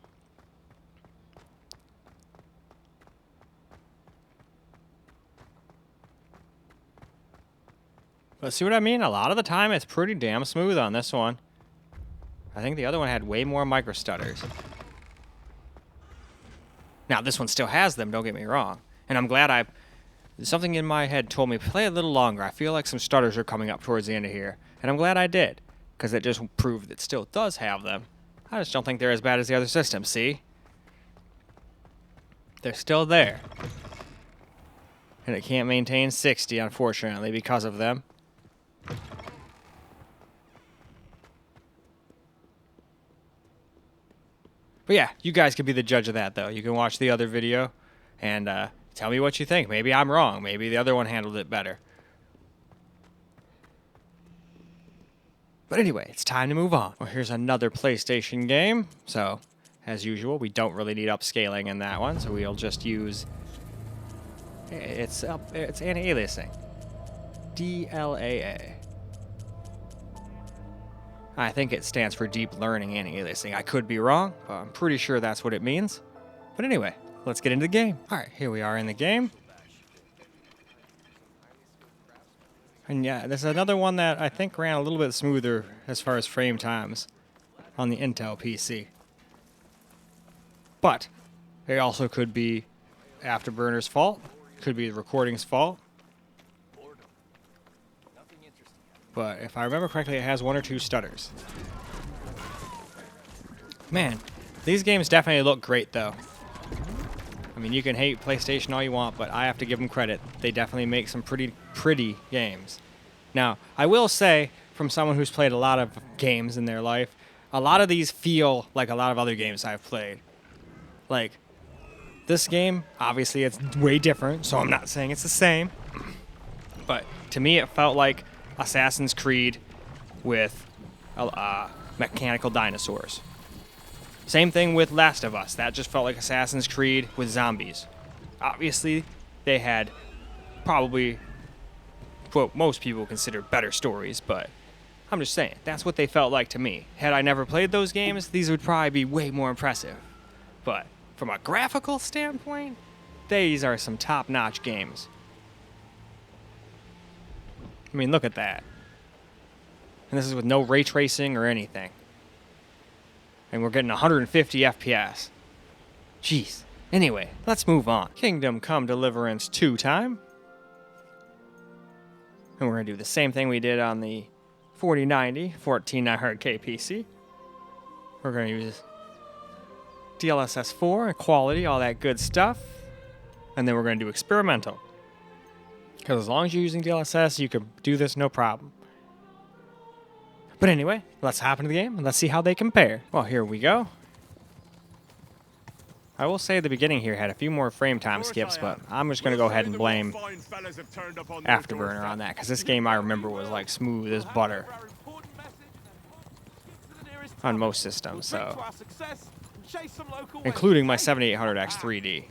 But see what I mean? A lot of the time it's pretty damn smooth on this one. I think the other one had way more micro stutters. Now this one still has them, don't get me wrong. And I'm glad something in my head told me play a little longer. I feel like some stutters are coming up towards the end of here. And I'm glad I did, because it just proved it still does have them. I just don't think they're as bad as the other systems, see? They're still there. And it can't maintain 60, unfortunately, because of them. But yeah, you guys can be the judge of that, though. You can watch the other video and tell me what you think. Maybe I'm wrong. Maybe the other one handled it better. But anyway, it's time to move on. Well, here's another PlayStation game. So, as usual, we don't really need upscaling in that one. So we'll just use... It's anti-aliasing. DLAA. I think it stands for Deep Learning Anti-Aliasing. I could be wrong, but I'm pretty sure that's what it means. But anyway, let's get into the game. Alright, here we are in the game. And yeah, this is another one that I think ran a little bit smoother as far as frame times on the Intel PC. But it also could be Afterburner's fault, could be the recording's fault. But if I remember correctly, it has one or two stutters. Man, these games definitely look great, though. I mean, you can hate PlayStation all you want, but I have to give them credit. They definitely make some pretty games. Now, I will say, from someone who's played a lot of games in their life, a lot of these feel like a lot of other games I've played. Like, this game, obviously it's way different, so I'm not saying it's the same. But to me, it felt like Assassin's Creed with mechanical dinosaurs. Same thing with Last of Us. That just felt like Assassin's Creed with zombies. Obviously, they had probably, quote, most people consider better stories, but I'm just saying, that's what they felt like to me. Had I never played those games, these would probably be way more impressive. But from a graphical standpoint, these are some top-notch games. I mean, look at that. And this is with no ray tracing or anything. And we're getting 150 FPS. Jeez. Anyway, let's move on. Kingdom Come Deliverance 2 time. And we're going to do the same thing we did on the 4090 14900K PC. We're going to use DLSS 4, quality, all that good stuff. And then we're going to do experimental. Because as long as you're using DLSS, you can do this no problem. But anyway, let's hop into the game and let's see how they compare. Well, here we go. I will say the beginning here had a few more frame time skips, but I'm just going to go ahead and blame Afterburner on that. Because this game, I remember, was like smooth as butter on most systems, so... including my 7800X 3D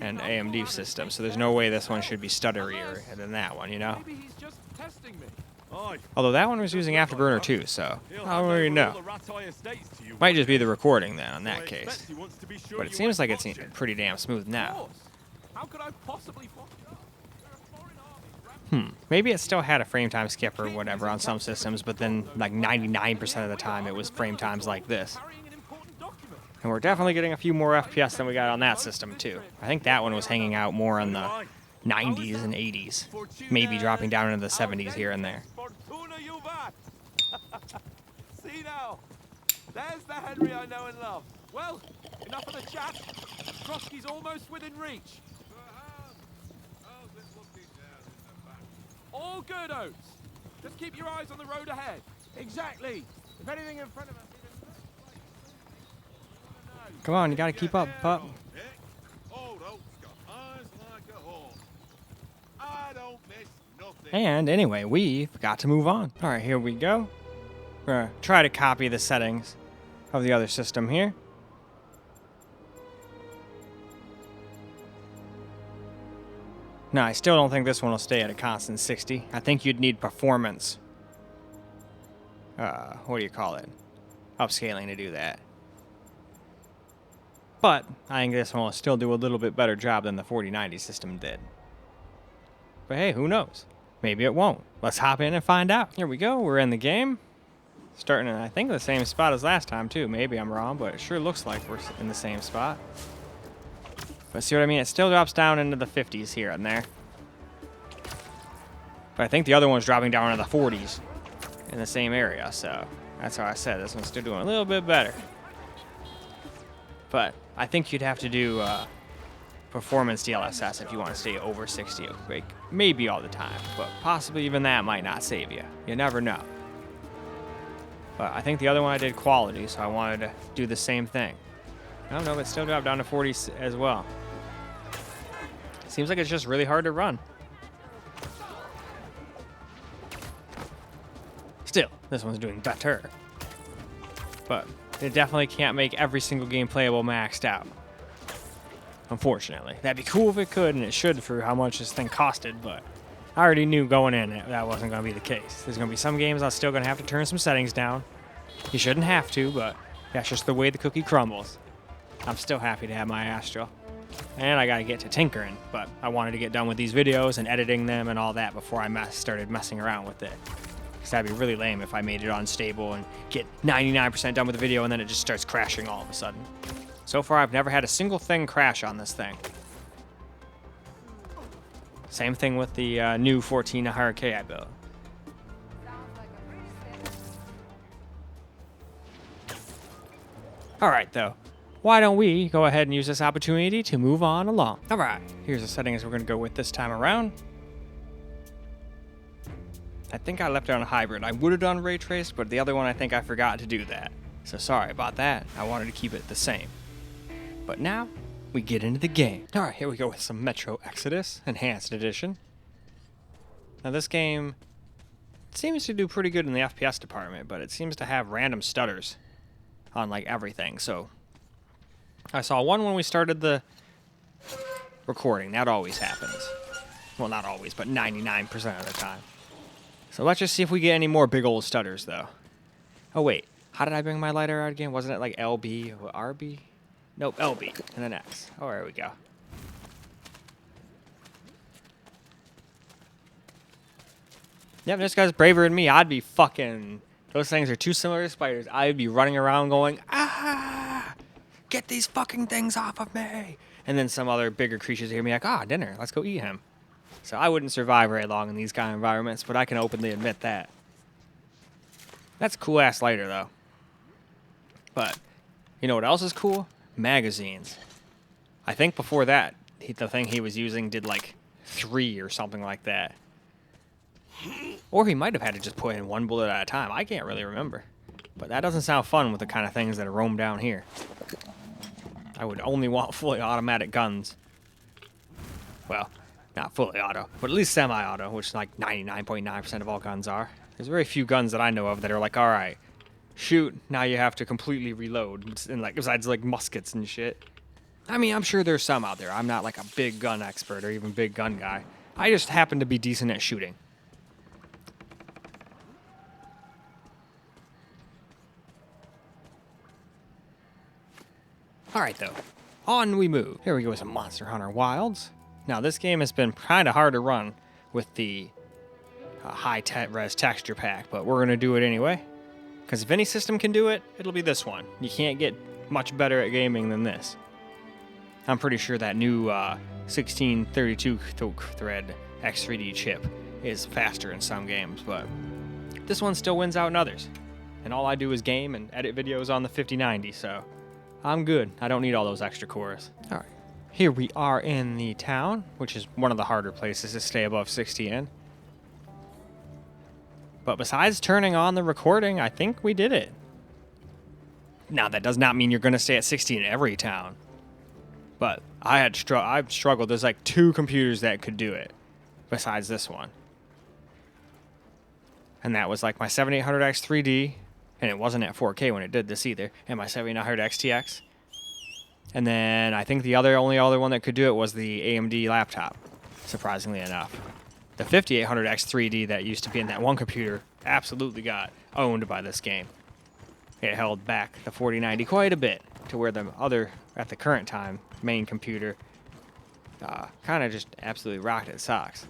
and AMD system, so there's no way this one should be stutterier than that one, you know? Although that one was using Afterburner too, so I don't really know. Might just be the recording then, in that case. But it seems like it's pretty damn smooth now. Maybe it still had a frame time skip or whatever on some systems, but then like 99% of the time it was frame times like this. And we're definitely getting a few more FPS than we got on that system, too. I think that one was hanging out more in the 90s and 80s. Maybe dropping down into the 70s here and there. See now, there's the Henry I know and love. Well, enough of the chat. Krosky's almost within reach. All good, Oates. Just keep your eyes on the road ahead. Exactly. If anything in front of us... Come on, you gotta keep up, pup. And anyway, we've got to move on. All right, here we go. We're gonna try to copy the settings of the other system here. No, I still don't think this one will stay at a constant 60. I think you'd need performance. What do you call it? Upscaling to do that. But I think this one will still do a little bit better job than the 4090 system did. But hey, who knows? Maybe it won't. Let's hop in and find out. Here we go. We're in the game. Starting in, I think, the same spot as last time, too. Maybe I'm wrong, but it sure looks like we're in the same spot. But see what I mean? It still drops down into the 50s here and there. But I think the other one's dropping down into the 40s in the same area, so that's how I said this one's still doing a little bit better. But I think you'd have to do performance DLSS if you want to stay over 60, like maybe all the time, but possibly even that might not save you. You never know. But I think the other one I did quality, so I wanted to do the same thing. I don't know, but still dropped down to 40 as well. Seems like it's just really hard to run. Still, this one's doing better. But it definitely can't make every single game playable maxed out. Unfortunately. That'd be cool if it could, and it should for how much this thing costed, but I already knew going in that wasn't going to be the case. There's going to be some games I'm still going to have to turn some settings down. You shouldn't have to, but that's just the way the cookie crumbles. I'm still happy to have my Astral. And I got to get to tinkering, but I wanted to get done with these videos and editing them and all that before I started messing around with it. Because that'd be really lame if I made it unstable and get 99% done with the video and then it just starts crashing all of a sudden. So far, I've never had a single thing crash on this thing. Same thing with the new 1400K I built. All right, though. Why don't we go ahead and use this opportunity to move on along? All right, here's the settings we're going to go with this time around. I think I left it on hybrid. I would have done ray trace, but the other one I think I forgot to do that. So sorry about that. I wanted to keep it the same. But now, we get into the game. All right, here we go with some Metro Exodus Enhanced Edition. Now this game seems to do pretty good in the FPS department, but it seems to have random stutters on like everything. So I saw one when we started the recording. That always happens. Well, not always, but 99% of the time. So let's just see if we get any more big old stutters, though. Oh, wait. How did I bring my lighter out again? Wasn't it like LB or RB? Nope, LB and then X. Oh, there we go. Yep, this guy's braver than me. I'd be fucking... Those things are too similar to spiders. I'd be running around going, ah! Get these fucking things off of me! And then some other bigger creatures hear me like, ah, dinner. Let's go eat him. So I wouldn't survive very long in these kind of environments, but I can openly admit that. That's a cool-ass lighter, though. But, you know what else is cool? Magazines. I think before that, the thing he was using did like 3 or something like that. Or he might have had to just put in one bullet at a time. I can't really remember. But that doesn't sound fun with the kind of things that roam down here. I would only want fully automatic guns. Well, not fully auto, but at least semi-auto, which like 99.9% of all guns are. There's very few guns that I know of that are like, all right, shoot, now you have to completely reload, and like besides like muskets and shit. I mean, I'm sure there's some out there. I'm not like a big gun expert or even big gun guy. I just happen to be decent at shooting. All right, though. On we move. Here we go with some Monster Hunter Wilds. Now, this game has been kind of hard to run with the high-res texture pack, but we're going to do it anyway. Because if any system can do it, it'll be this one. You can't get much better at gaming than this. I'm pretty sure that new 1632 thread X3D chip is faster in some games, but this one still wins out in others. And all I do is game and edit videos on the 5090, so I'm good. I don't need all those extra cores. All right, Here we are in the town, which is one of the harder places to stay above 60 in. But besides turning on the recording, I think we did it. Now, that does not mean you're going to stay at 60 in every town. But I've struggled. There's like 2 computers that could do it, besides this one. And that was like my 7800X 3D, and it wasn't at 4K when it did this either, and my 7900 XTX. And then I think the only other one that could do it was the AMD laptop, surprisingly enough. The 5800X 3D that used to be in that one computer absolutely got owned by this game. It held back the 4090 quite a bit to where the other, at the current time, main computer kind of just absolutely rocked its socks.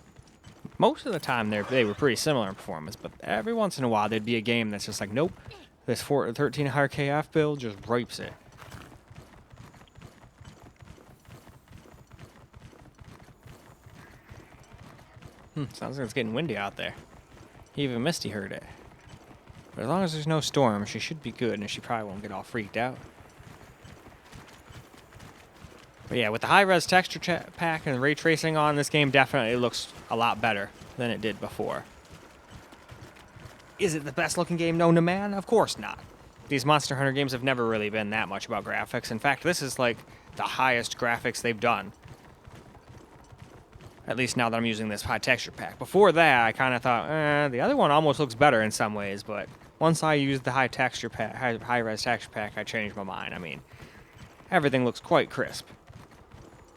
Most of the time they were pretty similar in performance, but every once in a while there'd be a game that's just like, nope, this 1300KF build just rapes it. Sounds like it's getting windy out there. Even Misty heard it. But as long as there's no storm, she should be good, and she probably won't get all freaked out. But yeah, with the high-res texture pack and ray tracing on, this game definitely looks a lot better than it did before. Is it the best-looking game known to man? Of course not. These Monster Hunter games have never really been that much about graphics. In fact, this is like the highest graphics they've done. At least now that I'm using this high texture pack. Before that, I kind of thought, the other one almost looks better in some ways, but once I used the high texture pack, high-res texture pack, I changed my mind. I mean, everything looks quite crisp.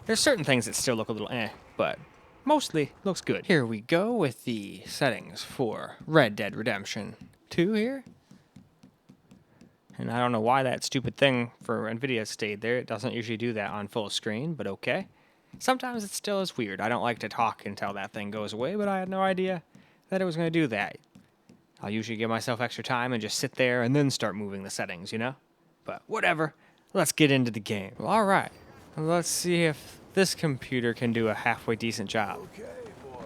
There's certain things that still look a little but mostly looks good. Here we go with the settings for Red Dead Redemption 2 here. And I don't know why that stupid thing for NVIDIA stayed there. It doesn't usually do that on full screen, but okay. Sometimes it still is weird. I don't like to talk until that thing goes away, but I had no idea that it was going to do that. I'll usually give myself extra time and just sit there and then start moving the settings, you know? But whatever. Let's get into the game. Well, all right. Let's see if this computer can do a halfway decent job. Okay, boy.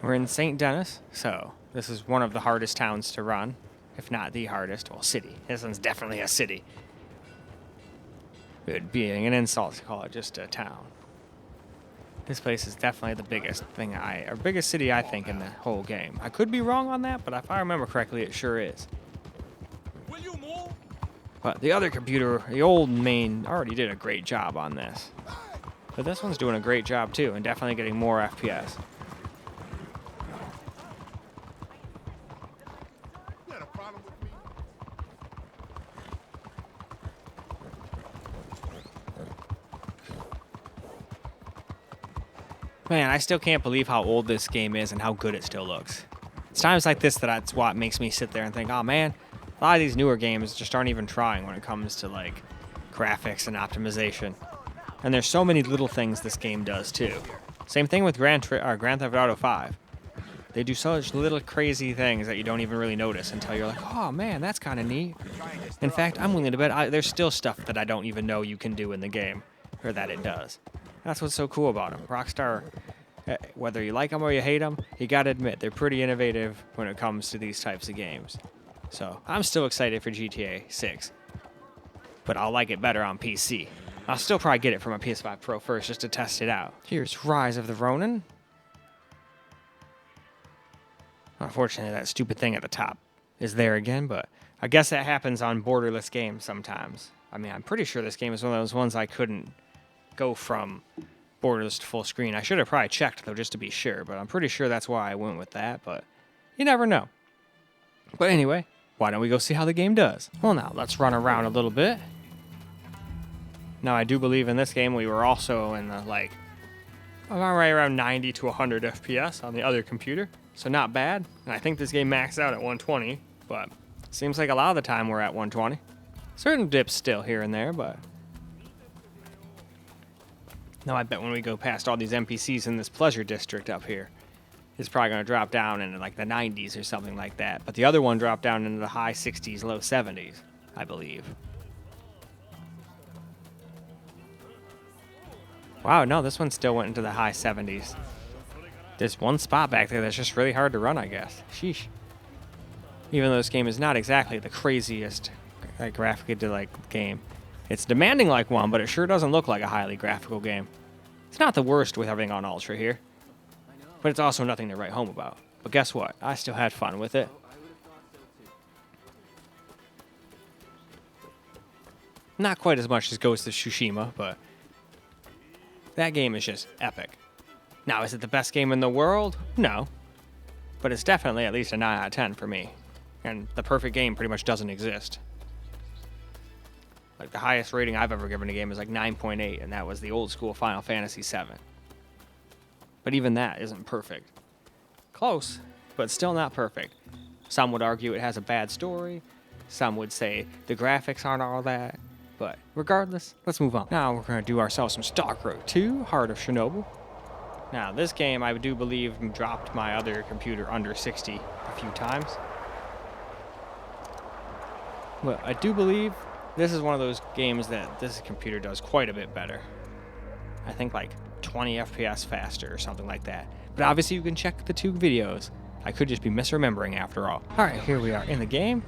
We're in St. Denis, so this is one of the hardest towns to run, if not the hardest. Well, city. This one's definitely a city. It being an insult to call it just a town. This place is definitely the biggest biggest city I think in the whole game. I could be wrong on that, but if I remember correctly, it sure is. But the other computer, the old main, already did a great job on this. But this one's doing a great job too, and definitely getting more FPS. Man, I still can't believe how old this game is and how good it still looks. It's times like this that's what makes me sit there and think, oh man, a lot of these newer games just aren't even trying when it comes to like graphics and optimization. And there's so many little things this game does too. Same thing with Grand Theft Auto 5. They do such little crazy things that you don't even really notice until you're like, oh man, that's kind of neat. In fact, I'm willing to bet there's still stuff that I don't even know you can do in the game, or that it does. That's what's so cool about them. Rockstar, whether you like them or you hate them, you gotta admit, they're pretty innovative when it comes to these types of games. So, I'm still excited for GTA 6. But I'll like it better on PC. I'll still probably get it from a PS5 Pro first just to test it out. Here's Rise of the Rōnin. Unfortunately, that stupid thing at the top is there again, but I guess that happens on borderless games sometimes. I mean, I'm pretty sure this game is one of those ones I couldn't go from borderless to full screen. I should have probably checked, though, just to be sure, but I'm pretty sure that's why I went with that, but you never know. But anyway, why don't we go see how the game does? Well, now, let's run around a little bit. Now, I do believe in this game we were also in the, like, right around 90 to 100 FPS on the other computer, so not bad. And I think this game maxed out at 120, but seems like a lot of the time we're at 120. Certain dips still here and there, but now I bet when we go past all these NPCs in this pleasure district up here, it's probably going to drop down into like the 90s or something like that. But the other one dropped down into the high 60s, low 70s, I believe. Wow, no, this one still went into the high 70s. There's one spot back there that's just really hard to run, I guess. Sheesh. Even though this game is not exactly the craziest graphically like game. It's demanding like one, but it sure doesn't look like a highly graphical game. It's not the worst with everything on Ultra here, but it's also nothing to write home about. But guess what? I still had fun with it. Not quite as much as Ghost of Tsushima, but that game is just epic. Now, is it the best game in the world? No. But it's definitely at least a 9 out of 10 for me. And the perfect game pretty much doesn't exist. Like, the highest rating I've ever given a game is like 9.8, and that was the old school Final Fantasy VII. But even that isn't perfect. Close, but still not perfect. Some would argue it has a bad story. Some would say the graphics aren't all that. But regardless, let's move on. Now we're going to do ourselves some StarCraft 2, Heart of Chernobyl. Now, this game, I do believe, dropped my other computer under 60 a few times. But I do believe this is one of those games that this computer does quite a bit better. I think like 20 FPS faster or something like that. But obviously you can check the 2 videos. I could just be misremembering after all. Alright, here we are in the game.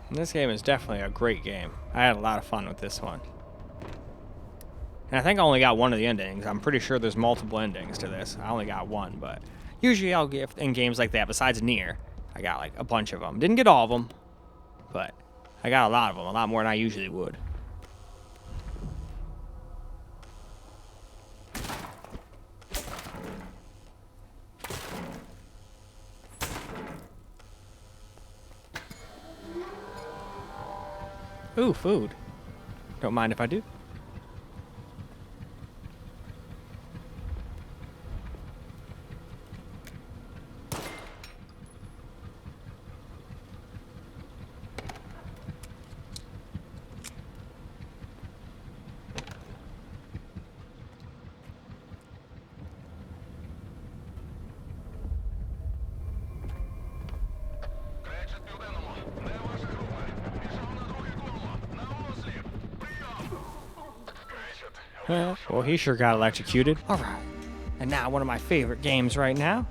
This game is definitely a great game. I had a lot of fun with this one. And I think I only got one of the endings. I'm pretty sure there's multiple endings to this. I only got one, but usually I'll get in games like that, besides Nier, I got like a bunch of them. Didn't get all of them, but I got a lot of them, a lot more than I usually would. Ooh, food. Don't mind if I do. Well, he sure got electrocuted. Alright, and now one of my favorite games right now.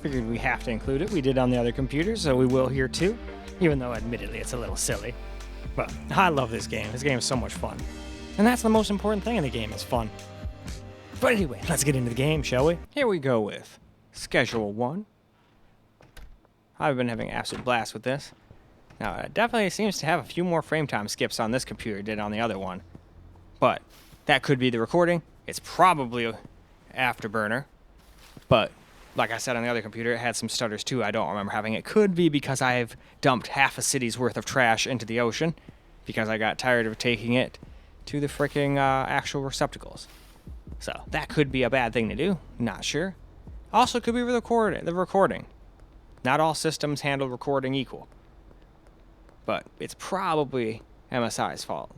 Figured we have to include it. We did on the other computer, so we will here too. Even though, admittedly, it's a little silly. But I love this game. This game is so much fun. And that's the most important thing in the game, is fun. But anyway, let's get into the game, shall we? Here we go with Schedule 1. I've been having an absolute blast with this. Now, it definitely seems to have a few more frame time skips on this computer than on the other one. But that could be the recording. It's probably Afterburner. But like I said on the other computer, it had some stutters too. I don't remember having it. Could be because I've dumped half a city's worth of trash into the ocean because I got tired of taking it to the freaking actual receptacles. So that could be a bad thing to do. Not sure. Also could be the recording. Not all systems handle recording equal. But it's probably MSI's fault.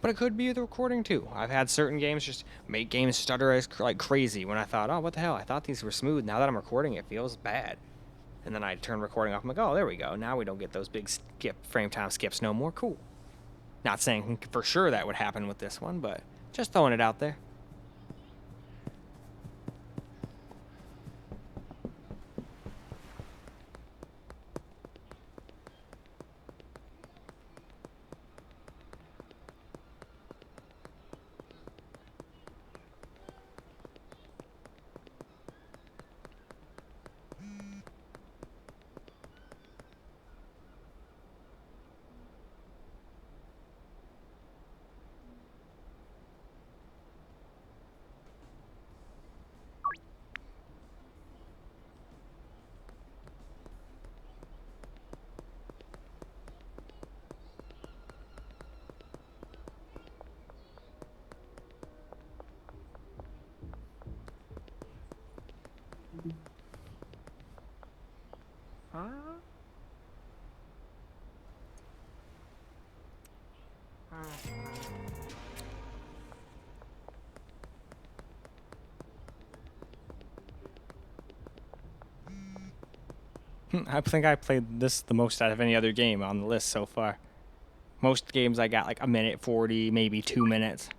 But it could be the recording too. I've had certain games just make games stutter as like crazy when I thought, oh, what the hell? I thought these were smooth. Now that I'm recording, it feels bad. And then I turn recording off. I'm like, oh, there we go. Now we don't get those big frame time skips no more. Cool. Not saying for sure that would happen with this one, but just throwing it out there. I think I played this the most out of any other game on the list so far. Most games I got like 1:40, maybe 2 minutes.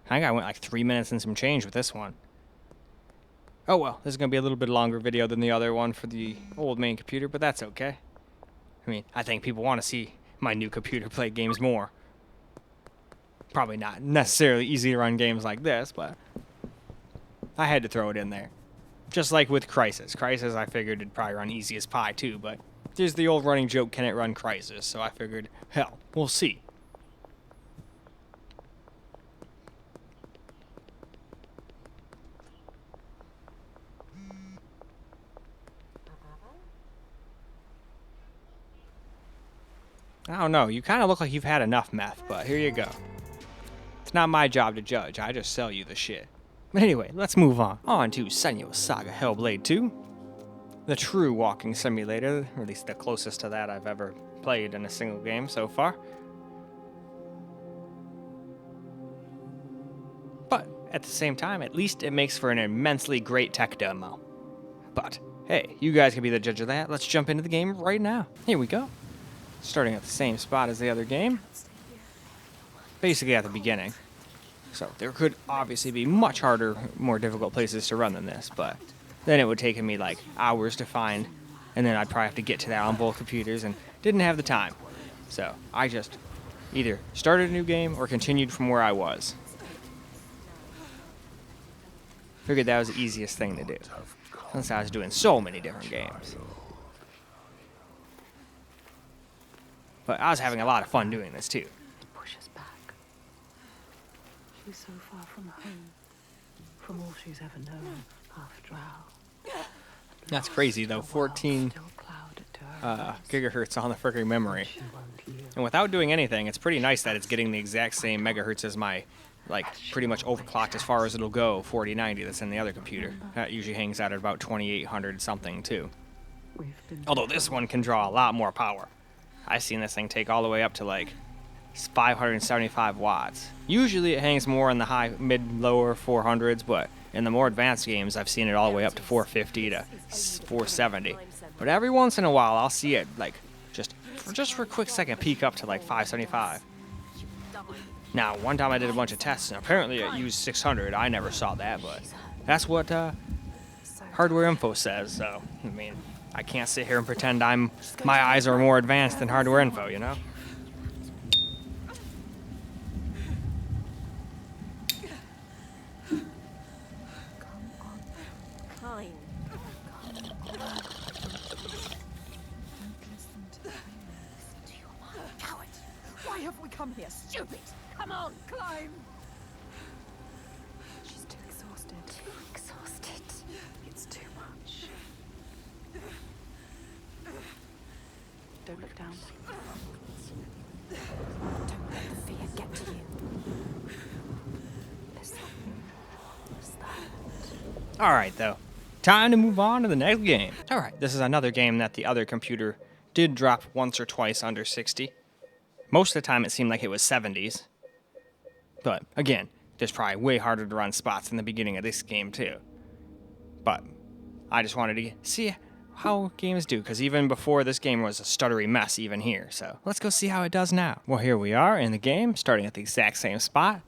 I think I went like 3 minutes and some change with this one. Oh well, this is going to be a little bit longer video than the other one for the old main computer, but that's okay. I mean, I think people want to see my new computer play games more. Probably not necessarily easy to run games like this, but I had to throw it in there. Just like with Crysis. Crysis I figured it'd probably run easy as pie too, but there's the old running joke, can it run Crysis? So I figured, hell, we'll see. I don't know, you kind of look like you've had enough meth, but here you go. It's not my job to judge, I just sell you the shit. But anyway, let's move on. On to Senua Saga Hellblade 2. The true walking simulator, or at least the closest to that I've ever played in a single game so far. But at the same time, at least it makes for an immensely great tech demo. But hey, you guys can be the judge of that. Let's jump into the game right now. Here we go. Starting at the same spot as the other game. Basically at the beginning. So there could obviously be much harder, more difficult places to run than this, but then it would take me like hours to find, and then I'd probably have to get to that on both computers and didn't have the time. So I just either started a new game or continued from where I was. Figured that was the easiest thing to do, since I was doing so many different games. But I was having a lot of fun doing this too. Push us back. She's so far from home, from all she's ever known, Astral. That's crazy though, 14 gigahertz on the freaking memory. And without doing anything, it's pretty nice that it's getting the exact same megahertz as my, like, pretty much overclocked as far as it'll go, 4090 that's in the other computer. That usually hangs out at about 2800 something too. Although this one can draw a lot more power. I've seen this thing take all the way up to like 575 watts. Usually it hangs more in the high, mid, lower 400s, but in the more advanced games I've seen it all the way up to 450 to 470. But every once in a while I'll see it like just for a quick second peak up to like 575. Now one time I did a bunch of tests and apparently it used 600. I never saw that, but that's what hardware info says. So I mean, I can't sit here and pretend my eyes are more advanced than hardware info, you know? Why have we come here, stupid? Come on, climb! She's too exhausted. Too exhausted. It's too much. Don't look down. Don't let the fear get to you. Alright though, time to move on to the next game. Alright, this is another game that the other computer did drop once or twice under 60. Most of the time it seemed like it was 70s. But again, there's probably way harder to run spots in the beginning of this game too. But I just wanted to see how games do, because even before this game was a stuttery mess even here. So let's go see how it does now. Well, here we are in the game, starting at the exact same spot.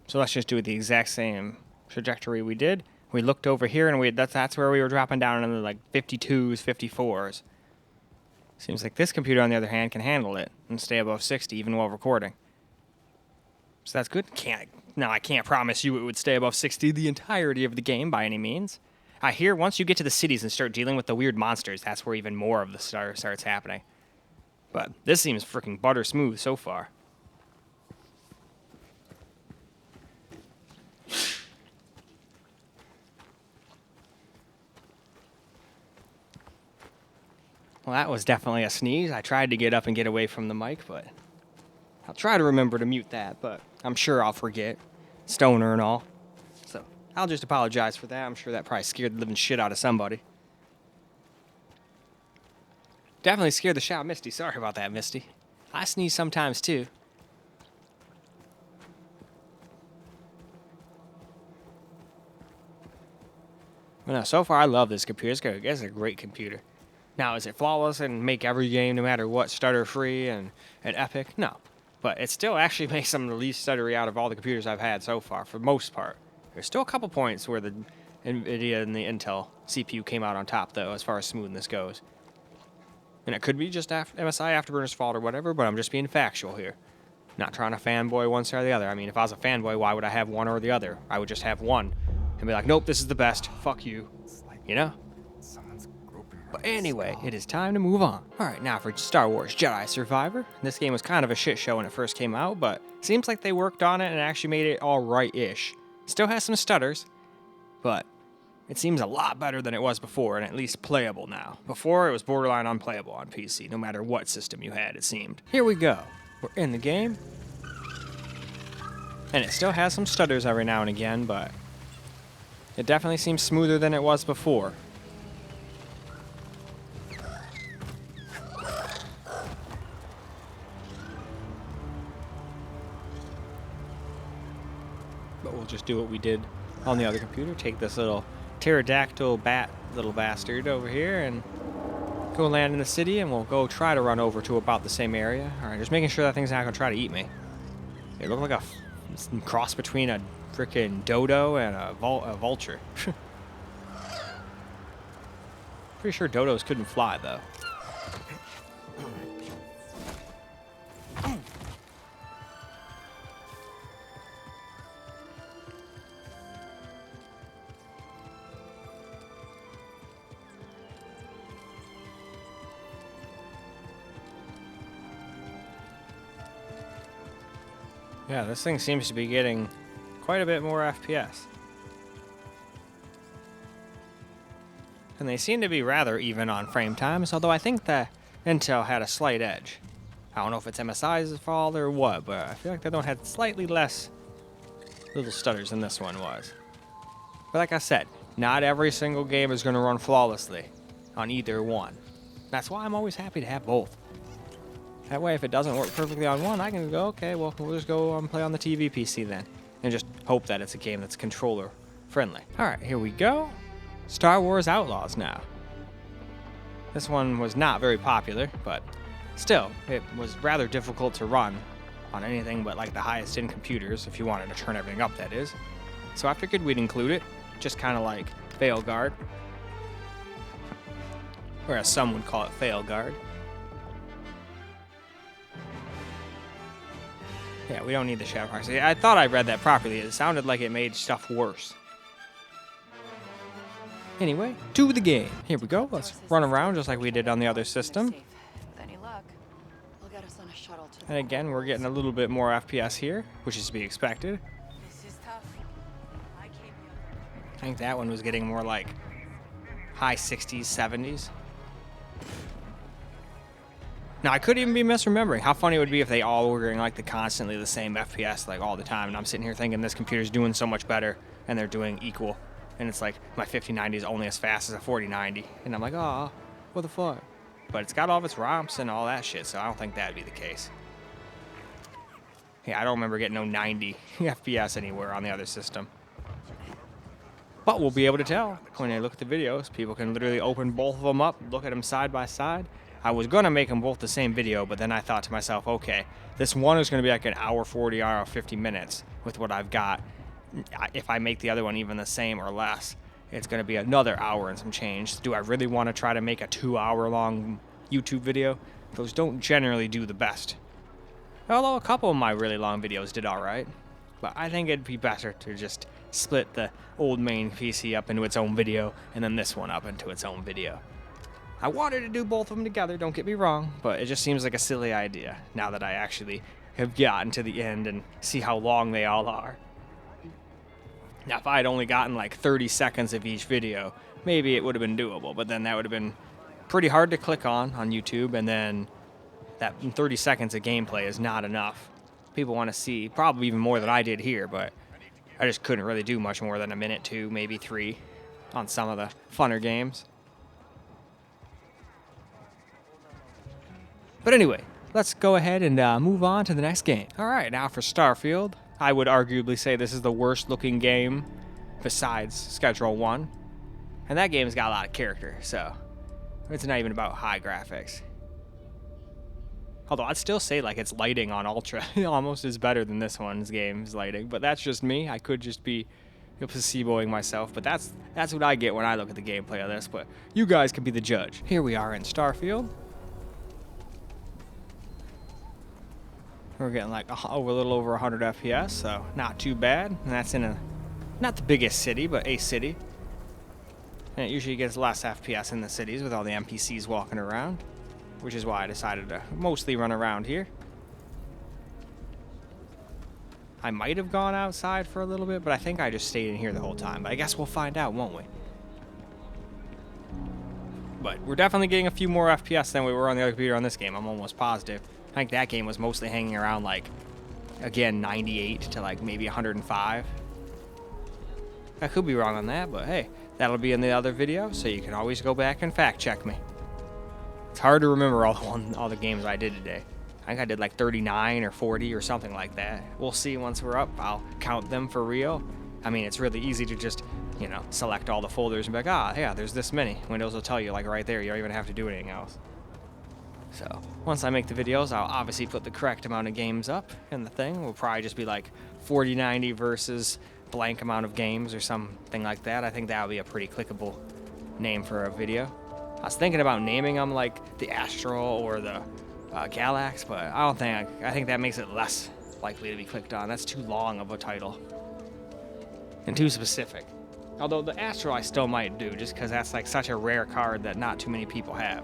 So let's just do it the exact same trajectory we did. We looked over here and that's where we were dropping down in the like 52s, 54s. Seems like this computer, on the other hand, can handle it and stay above 60 even while recording. So that's good. Now, I can't promise you it would stay above 60 the entirety of the game by any means. I hear once you get to the cities and start dealing with the weird monsters, that's where even more of the starts happening. But this seems freaking butter smooth so far. Well, that was definitely a sneeze. I tried to get up and get away from the mic, but I'll try to remember to mute that, but I'm sure I'll forget. Stoner and all. So I'll just apologize for that. I'm sure that probably scared the living shit out of somebody. Definitely scared the shit out of Misty. Sorry about that, Misty. I sneeze sometimes too. But no, so far I love this computer. It's a great computer. Now, is it flawless and make every game, no matter what, stutter-free and epic? No. But it still actually makes some of the least stuttery out of all the computers I've had so far, for the most part. There's still a couple points where the NVIDIA and the Intel CPU came out on top, though, as far as smoothness goes. And it could be just MSI Afterburner's fault or whatever, but I'm just being factual here. Not trying to fanboy one side or the other. I mean, if I was a fanboy, why would I have one or the other? I would just have one and be like, nope, this is the best. Fuck you. You know? But anyway, it is time to move on. Alright, now for Star Wars Jedi Survivor. This game was kind of a shit show when it first came out, but seems like they worked on it and actually made it alright-ish. Still has some stutters, but it seems a lot better than it was before, and at least playable now. Before, it was borderline unplayable on PC, no matter what system you had, it seemed. Here we go. We're in the game. And it still has some stutters every now and again, but it definitely seems smoother than it was before. But we'll just do what we did on the other computer. Take this little pterodactyl bat little bastard over here and go land in the city, and we'll go try to run over to about the same area. Alright, just making sure that thing's not going to try to eat me. It looked like a cross between a freaking dodo and a vulture. Pretty sure dodos couldn't fly, though. Yeah, this thing seems to be getting quite a bit more FPS. And they seem to be rather even on frame times, although I think that Intel had a slight edge. I don't know if it's MSI's fault or what, but I feel like they don't have slightly less little stutters than this one was. But like I said, not every single game is going to run flawlessly on either one. That's why I'm always happy to have both. That way, if it doesn't work perfectly on one, I can go, okay, well, we'll just go and play on the TV PC then. And just hope that it's a game that's controller friendly. Alright, here we go. Star Wars Outlaws now. This one was not very popular, but still, it was rather difficult to run on anything but like the highest end computers, if you wanted to turn everything up, that is. So I figured we'd include it, just kind of like Veilguard. Or as some would call it, Veilguard. Yeah, we don't need the shadow proxy. I thought I read that properly. It sounded like it made stuff worse. Anyway, to the game. Here we go. Let's run around just like we did on the other system. And again, we're getting a little bit more FPS here, which is to be expected. I think that one was getting more like high 60s, 70s. Now, I could even be misremembering. How funny it would be if they all were getting like constantly the same FPS like all the time, and I'm sitting here thinking this computer's doing so much better, and they're doing equal. And it's like my 5090 is only as fast as a 4090, and I'm like, oh, what the fuck? But it's got all of its ROMs and all that shit, so I don't think that'd be the case. Yeah, I don't remember getting no 90 FPS anywhere on the other system. But we'll be able to tell when I look at the videos. People can literally open both of them up, look at them side by side. I was going to make them both the same video, but then I thought to myself, okay, this one is going to be like an hour 40, hour 50 minutes with what I've got. If I make the other one even the same or less, it's going to be another hour and some change. Do I really want to try to make a 2-hour-long YouTube video? Those don't generally do the best. Although a couple of my really long videos did alright. But I think it'd be better to just split the old main PC up into its own video, and then this one up into its own video. I wanted to do both of them together, don't get me wrong, but it just seems like a silly idea now that I actually have gotten to the end and see how long they all are. Now, if I had only gotten like 30 seconds of each video, maybe it would have been doable, but then that would have been pretty hard to click on YouTube, and then that 30 seconds of gameplay is not enough. People want to see probably even more than I did here, but I just couldn't really do much more than a minute, 2, maybe 3 on some of the funner games. But anyway, let's go ahead and move on to the next game. Alright, now for Starfield. I would arguably say this is the worst looking game besides Schedule 1. And that game's got a lot of character, so It's not even about high graphics. Although I'd still say like its lighting on Ultra almost is better than this one's game's lighting. But that's just me. I could just be placeboing myself. But that's what I get when I look at the gameplay of this. But you guys can be the judge. Here we are in Starfield. We're getting like a little over 100 FPS, so not too bad. And that's in not the biggest city, but a city. And it usually gets less FPS in the cities with all the NPCs walking around, which is why I decided to mostly run around here. I might have gone outside for a little bit, but I think I just stayed in here the whole time. But I guess we'll find out, won't we? But we're definitely getting a few more FPS than we were on the other computer on this game. I'm almost positive. I think that game was mostly hanging around like, again, 98 to like maybe 105. I could be wrong on that, but hey, that'll be in the other video, so you can always go back and fact check me. It's hard to remember all the games I did today. I think I did like 39 or 40 or something like that. We'll see once we're up. I'll count them for real. I mean, it's really easy to just, you know, select all the folders and be like, ah, yeah, there's this many. Windows will tell you like right there. You don't even have to do anything else. So once I make the videos, I'll obviously put the correct amount of games up, and the thing will probably just be like 4090 versus blank amount of games or something like that. I think that would be a pretty clickable name for a video. I was thinking about naming them like the Astral or the Galax, but I don't think I think that makes it less likely to be clicked on. That's too long of a title and too specific. Although the Astral I still might do, just because that's like such a rare card that not too many people have.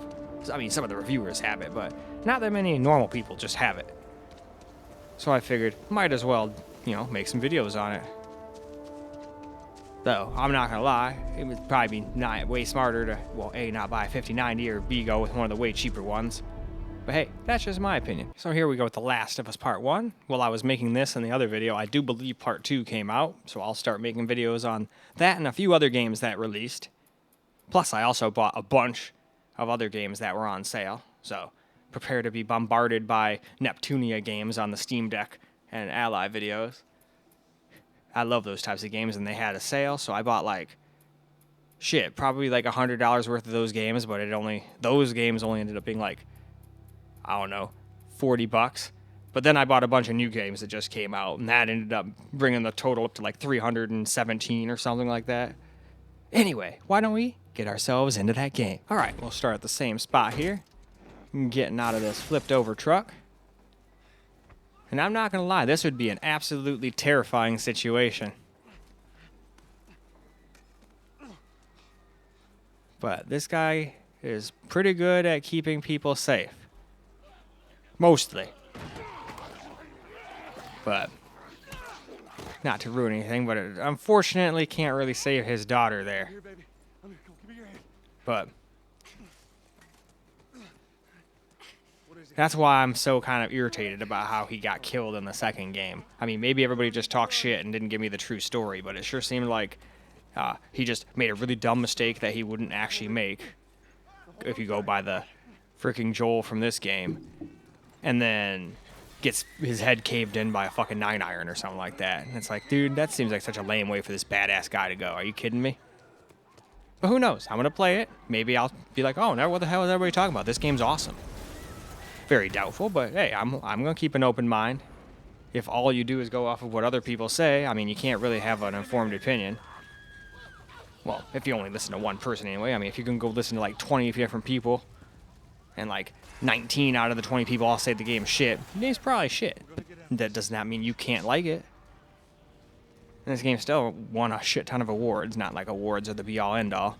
I mean, some of the reviewers have it, but not that many normal people just have it. So I figured, might as well, you know, make some videos on it. Though, I'm not gonna lie, it would probably be way smarter to, well, A, not buy a 5090, or B, go with one of the way cheaper ones. But hey, that's just my opinion. So here we go with The Last of Us Part 1. While I was making this and the other video, I do believe Part 2 came out, so I'll start making videos on that and a few other games that released. Plus, I also bought a bunch of other games that were on sale, so prepare to be bombarded by Neptunia games on the Steam Deck and Ally videos. I love those types of games, and they had a sale, so I bought like, shit, probably like $100 worth of those games, but those games only ended up being like, I don't know, $40. But then I bought a bunch of new games that just came out, and that ended up bringing the total up to like 317 or something like that. Anyway, why don't we get ourselves into that game? All right, we'll start at the same spot here. Getting out of this flipped over truck. And I'm not gonna lie, this would be an absolutely terrifying situation. But this guy is pretty good at keeping people safe. Mostly. But not to ruin anything, but it unfortunately can't really save his daughter there. But that's why I'm so kind of irritated about how he got killed in the second game. I mean, maybe everybody just talked shit and didn't give me the true story, but it sure seemed like he just made a really dumb mistake that he wouldn't actually make if you go by the freaking Joel from this game, and then gets his head caved in by a fucking 9-iron or something like that. And it's like, dude, that seems like such a lame way for this badass guy to go. Are you kidding me? But who knows? I'm going to play it. Maybe I'll be like, oh, now what the hell is everybody talking about? This game's awesome. Very doubtful, but hey, I'm going to keep an open mind. If all you do is go off of what other people say, I mean, you can't really have an informed opinion. Well, if you only listen to one person anyway. I mean, if you can go listen to like 20 different people, and like 19 out of the 20 people all say the game's shit, the game's probably shit. That does not mean you can't like it. And this game still won a shit ton of awards. Not like awards are the be-all, end-all.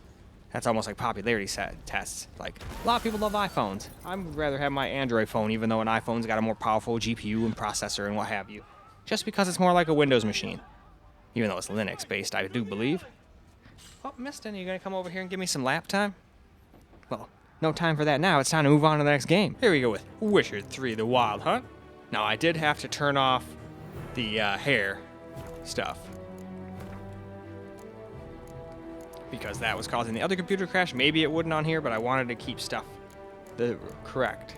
That's almost like popularity tests. Like, a lot of people love iPhones. I would rather have my Android phone, even though an iPhone's got a more powerful GPU and processor and what have you. Just because it's more like a Windows machine. Even though it's Linux-based, I do believe. Oh, Mistin, you gonna come over here and give me some lap time? Well, no time for that now. It's time to move on to the next game. Here we go with Witcher 3: The Wild Hunt. Now, I did have to turn off the hair stuff, because that was causing the other computer crash. Maybe it wouldn't on here, but I wanted to keep stuff correct.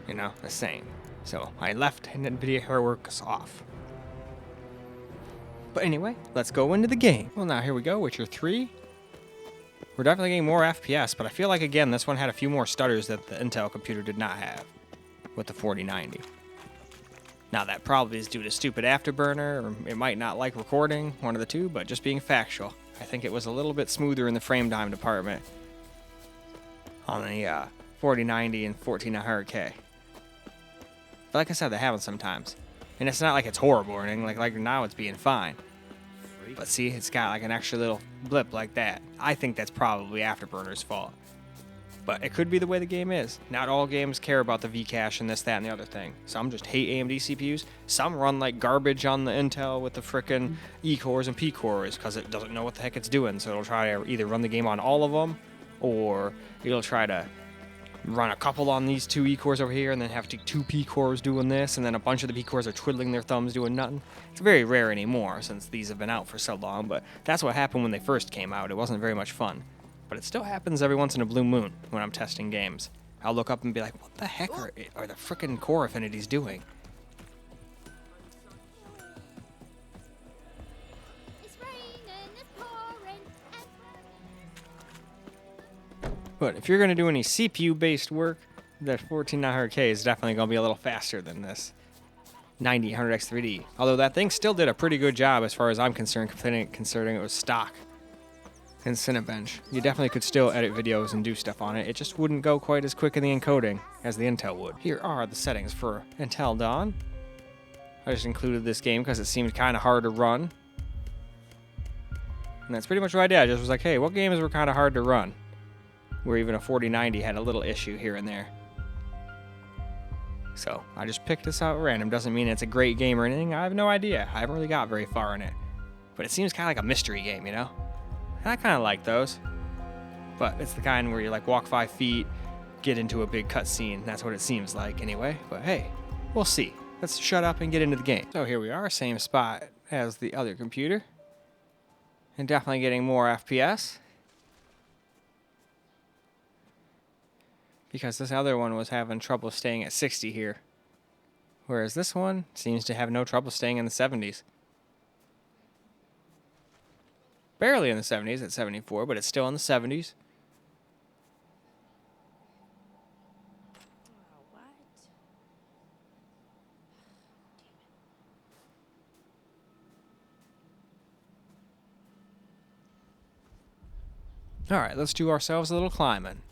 You know, the same. So I left NVIDIA HairWorks off. But anyway, let's go into the game. Well, now here we go, Witcher 3. We're definitely getting more FPS, but I feel like, again, this one had a few more stutters that the Intel computer did not have with the 4090. Now, that probably is due to stupid Afterburner, or it might not like recording, one of the two, but just being factual, I think it was a little bit smoother in the frame time department on the 4090 and 1400K. But like I said, that happens sometimes. And it's not like it's horrible or anything, like now it's being fine. But see, it's got like an extra little blip like that. I think that's probably Afterburner's fault. But it could be the way the game is. Not all games care about the V-cache and this, that, and the other thing. Some just hate AMD CPUs. Some run like garbage on the Intel with the frickin' E-cores and P-cores because it doesn't know what the heck it's doing. So it'll try to either run the game on all of them, or it'll try to run a couple on these two E-cores over here and then have two P-cores doing this, and then a bunch of the P-cores are twiddling their thumbs doing nothing. It's very rare anymore since these have been out for so long, but that's what happened when they first came out. It wasn't very much fun. But it still happens every once in a blue moon when I'm testing games. I'll look up and be like, what the heck are the frickin' core affinities doing? But if you're going to do any CPU-based work, that 14900K is definitely going to be a little faster than this 9800X3D. Although that thing still did a pretty good job as far as I'm concerned, considering it was stock in Cinebench. You definitely could still edit videos and do stuff on it. It just wouldn't go quite as quick in the encoding as the Intel would. Here are the settings for Until Dawn. I just included this game because it seemed kind of hard to run. And that's pretty much what I did. I just was like, hey, what games were kind of hard to run? Where even a 4090 had a little issue here and there. So I just picked this out at random. Doesn't mean it's a great game or anything. I have no idea. I haven't really got very far in it. But it seems kind of like a mystery game, you know? And I kind of like those. But it's the kind where you like walk 5 feet, get into a big cutscene. That's what it seems like anyway. But hey, we'll see. Let's shut up and get into the game. So here we are, same spot as the other computer. And definitely getting more FPS. Because this other one was having trouble staying at 60 here. Whereas this one seems to have no trouble staying in the 70s. Barely in the 70s at 74, but it's still in the 70s. All right, let's do ourselves a little climbing.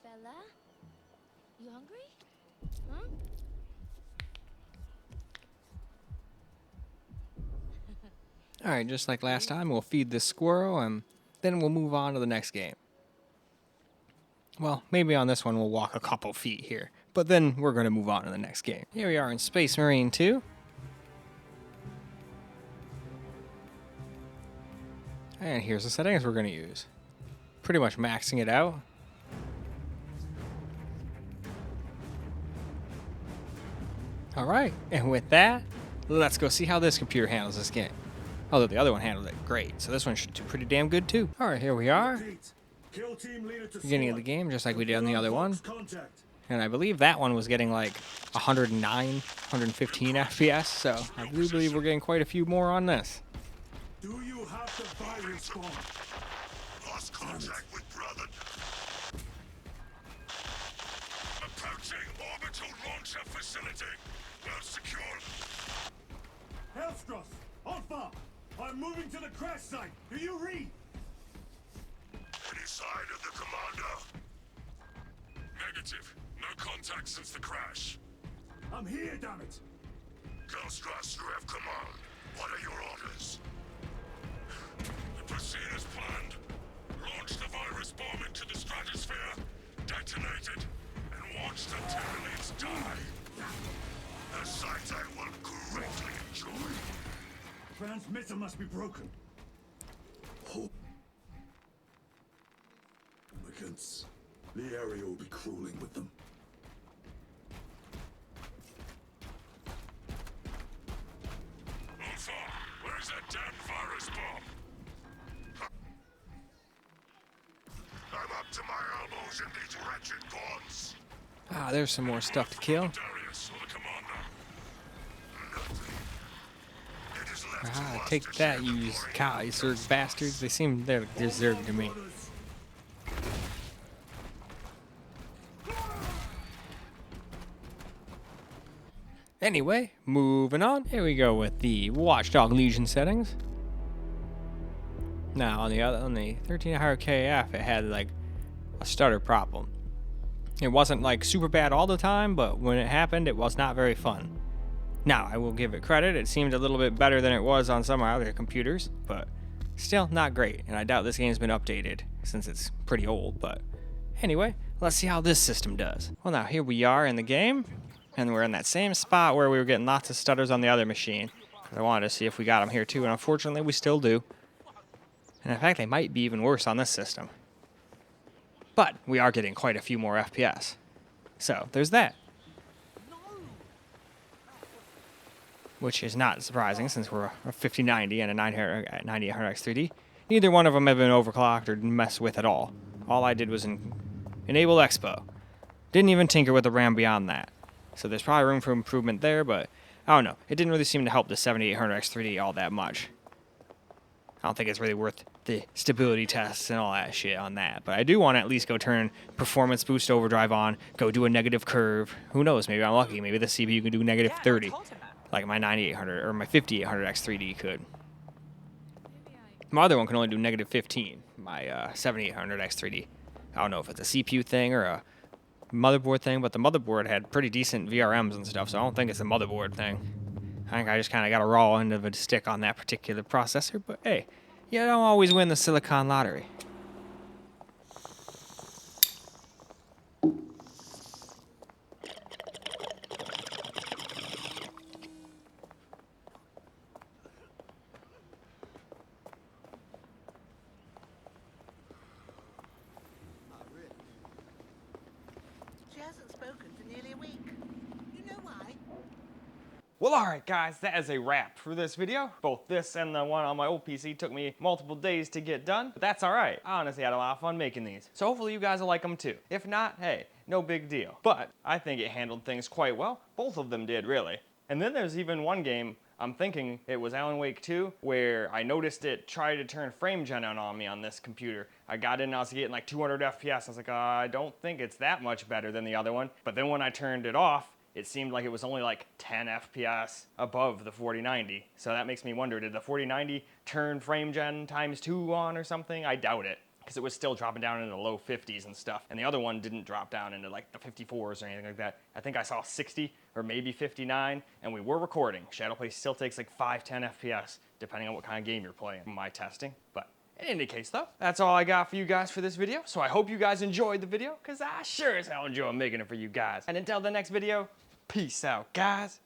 Bella? You hungry? Huh? Alright, just like last time, we'll feed this squirrel and then we'll move on to the next game. Well, maybe on this one we'll walk a couple feet here, but then we're going to move on to the next game. Here we are in Space Marine 2. And here's the settings we're going to use. Pretty much maxing it out. Alright, and with that, let's go see how this computer handles this game. Although the other one handled it great, so this one should do pretty damn good too. Alright, here we are. Beginning of the game, just like we did on the other one. And I believe that one was getting like 109, 115 FPS, so I do believe we're getting quite a few more on this. Do you have the virus bomb? Lost contact with brother. Approaching orbital launcher facility. Well secured. Hellstros, Alpha! I'm moving to the crash site. Do you read? Any sign of the commander? Negative. No contact since the crash. I'm here, damn it. Hellstros, you have command. What are your orders? Proceed as planned. Launch the virus bomb into the stratosphere metal must be broken. Against the area will be crawling with them. Alpha, where's that damn virus bomb? I'm up to my elbows in these wretched gods. Ah, there's some more stuff to kill. Darius, or the commander. Nothing. It is left to Ah, us take to that, share you the Zerg bastards. They seem they're Zerg to me. Anyway, moving on. Here we go with the Watchdog Legion settings. Now on the 1300 KF, it had like a stutter problem. It wasn't like super bad all the time, but when it happened, it was not very fun. Now I will give it credit; it seemed a little bit better than it was on some other computers, but still not great. And I doubt this game's been updated since it's pretty old. But anyway, let's see how this system does. Well, now here we are in the game. And we're in that same spot where we were getting lots of stutters on the other machine. I wanted to see if we got them here too, and unfortunately we still do. And in fact, they might be even worse on this system. But we are getting quite a few more FPS. So there's that. Which is not surprising since we're a 5090 and a 9800X 3D. Neither one of them have been overclocked or messed with at all. All I did was enable Expo. Didn't even tinker with the RAM beyond that. So there's probably room for improvement there, but I don't know. It didn't really seem to help the 7800X 3D all that much. I don't think it's really worth the stability tests and all that shit on that. But I do want to at least go turn performance boost overdrive on, go do a negative curve. Who knows? Maybe I'm lucky. Maybe the CPU can do negative 30, like my 9800 or my 5800X 3D could. My other one can only do negative 15, my 7800X 3D. I don't know if it's a CPU thing or a motherboard thing, but the motherboard had pretty decent VRMs and stuff, so I don't think it's a motherboard thing. I think I just kind of got a raw end of a stick on that particular processor, but hey, you don't always win the silicon lottery. Well, alright guys, that is a wrap for this video. Both this and the one on my old PC took me multiple days to get done, but that's alright. I honestly had a lot of fun making these. So hopefully you guys will like them too. If not, hey, no big deal. But I think it handled things quite well. Both of them did, really. And then there's even one game, I'm thinking it was Alan Wake 2, where I noticed it tried to turn frame gen on me on this computer. I got in and I was getting like 200 FPS. I was like, I don't think it's that much better than the other one. But then when I turned it off, it seemed like it was only like 10 FPS above the 4090. So that makes me wonder, did the 4090 turn frame gen ×2 on or something? I doubt it, because it was still dropping down into the low 50s and stuff. And the other one didn't drop down into like the 54s or anything like that. I think I saw 60 or maybe 59, and we were recording. Shadowplay still takes like 5-10 FPS, depending on what kind of game you're playing from my testing. But in any case though, that's all I got for you guys for this video. So I hope you guys enjoyed the video, because I sure as hell enjoy making it for you guys. And until the next video, peace out, guys.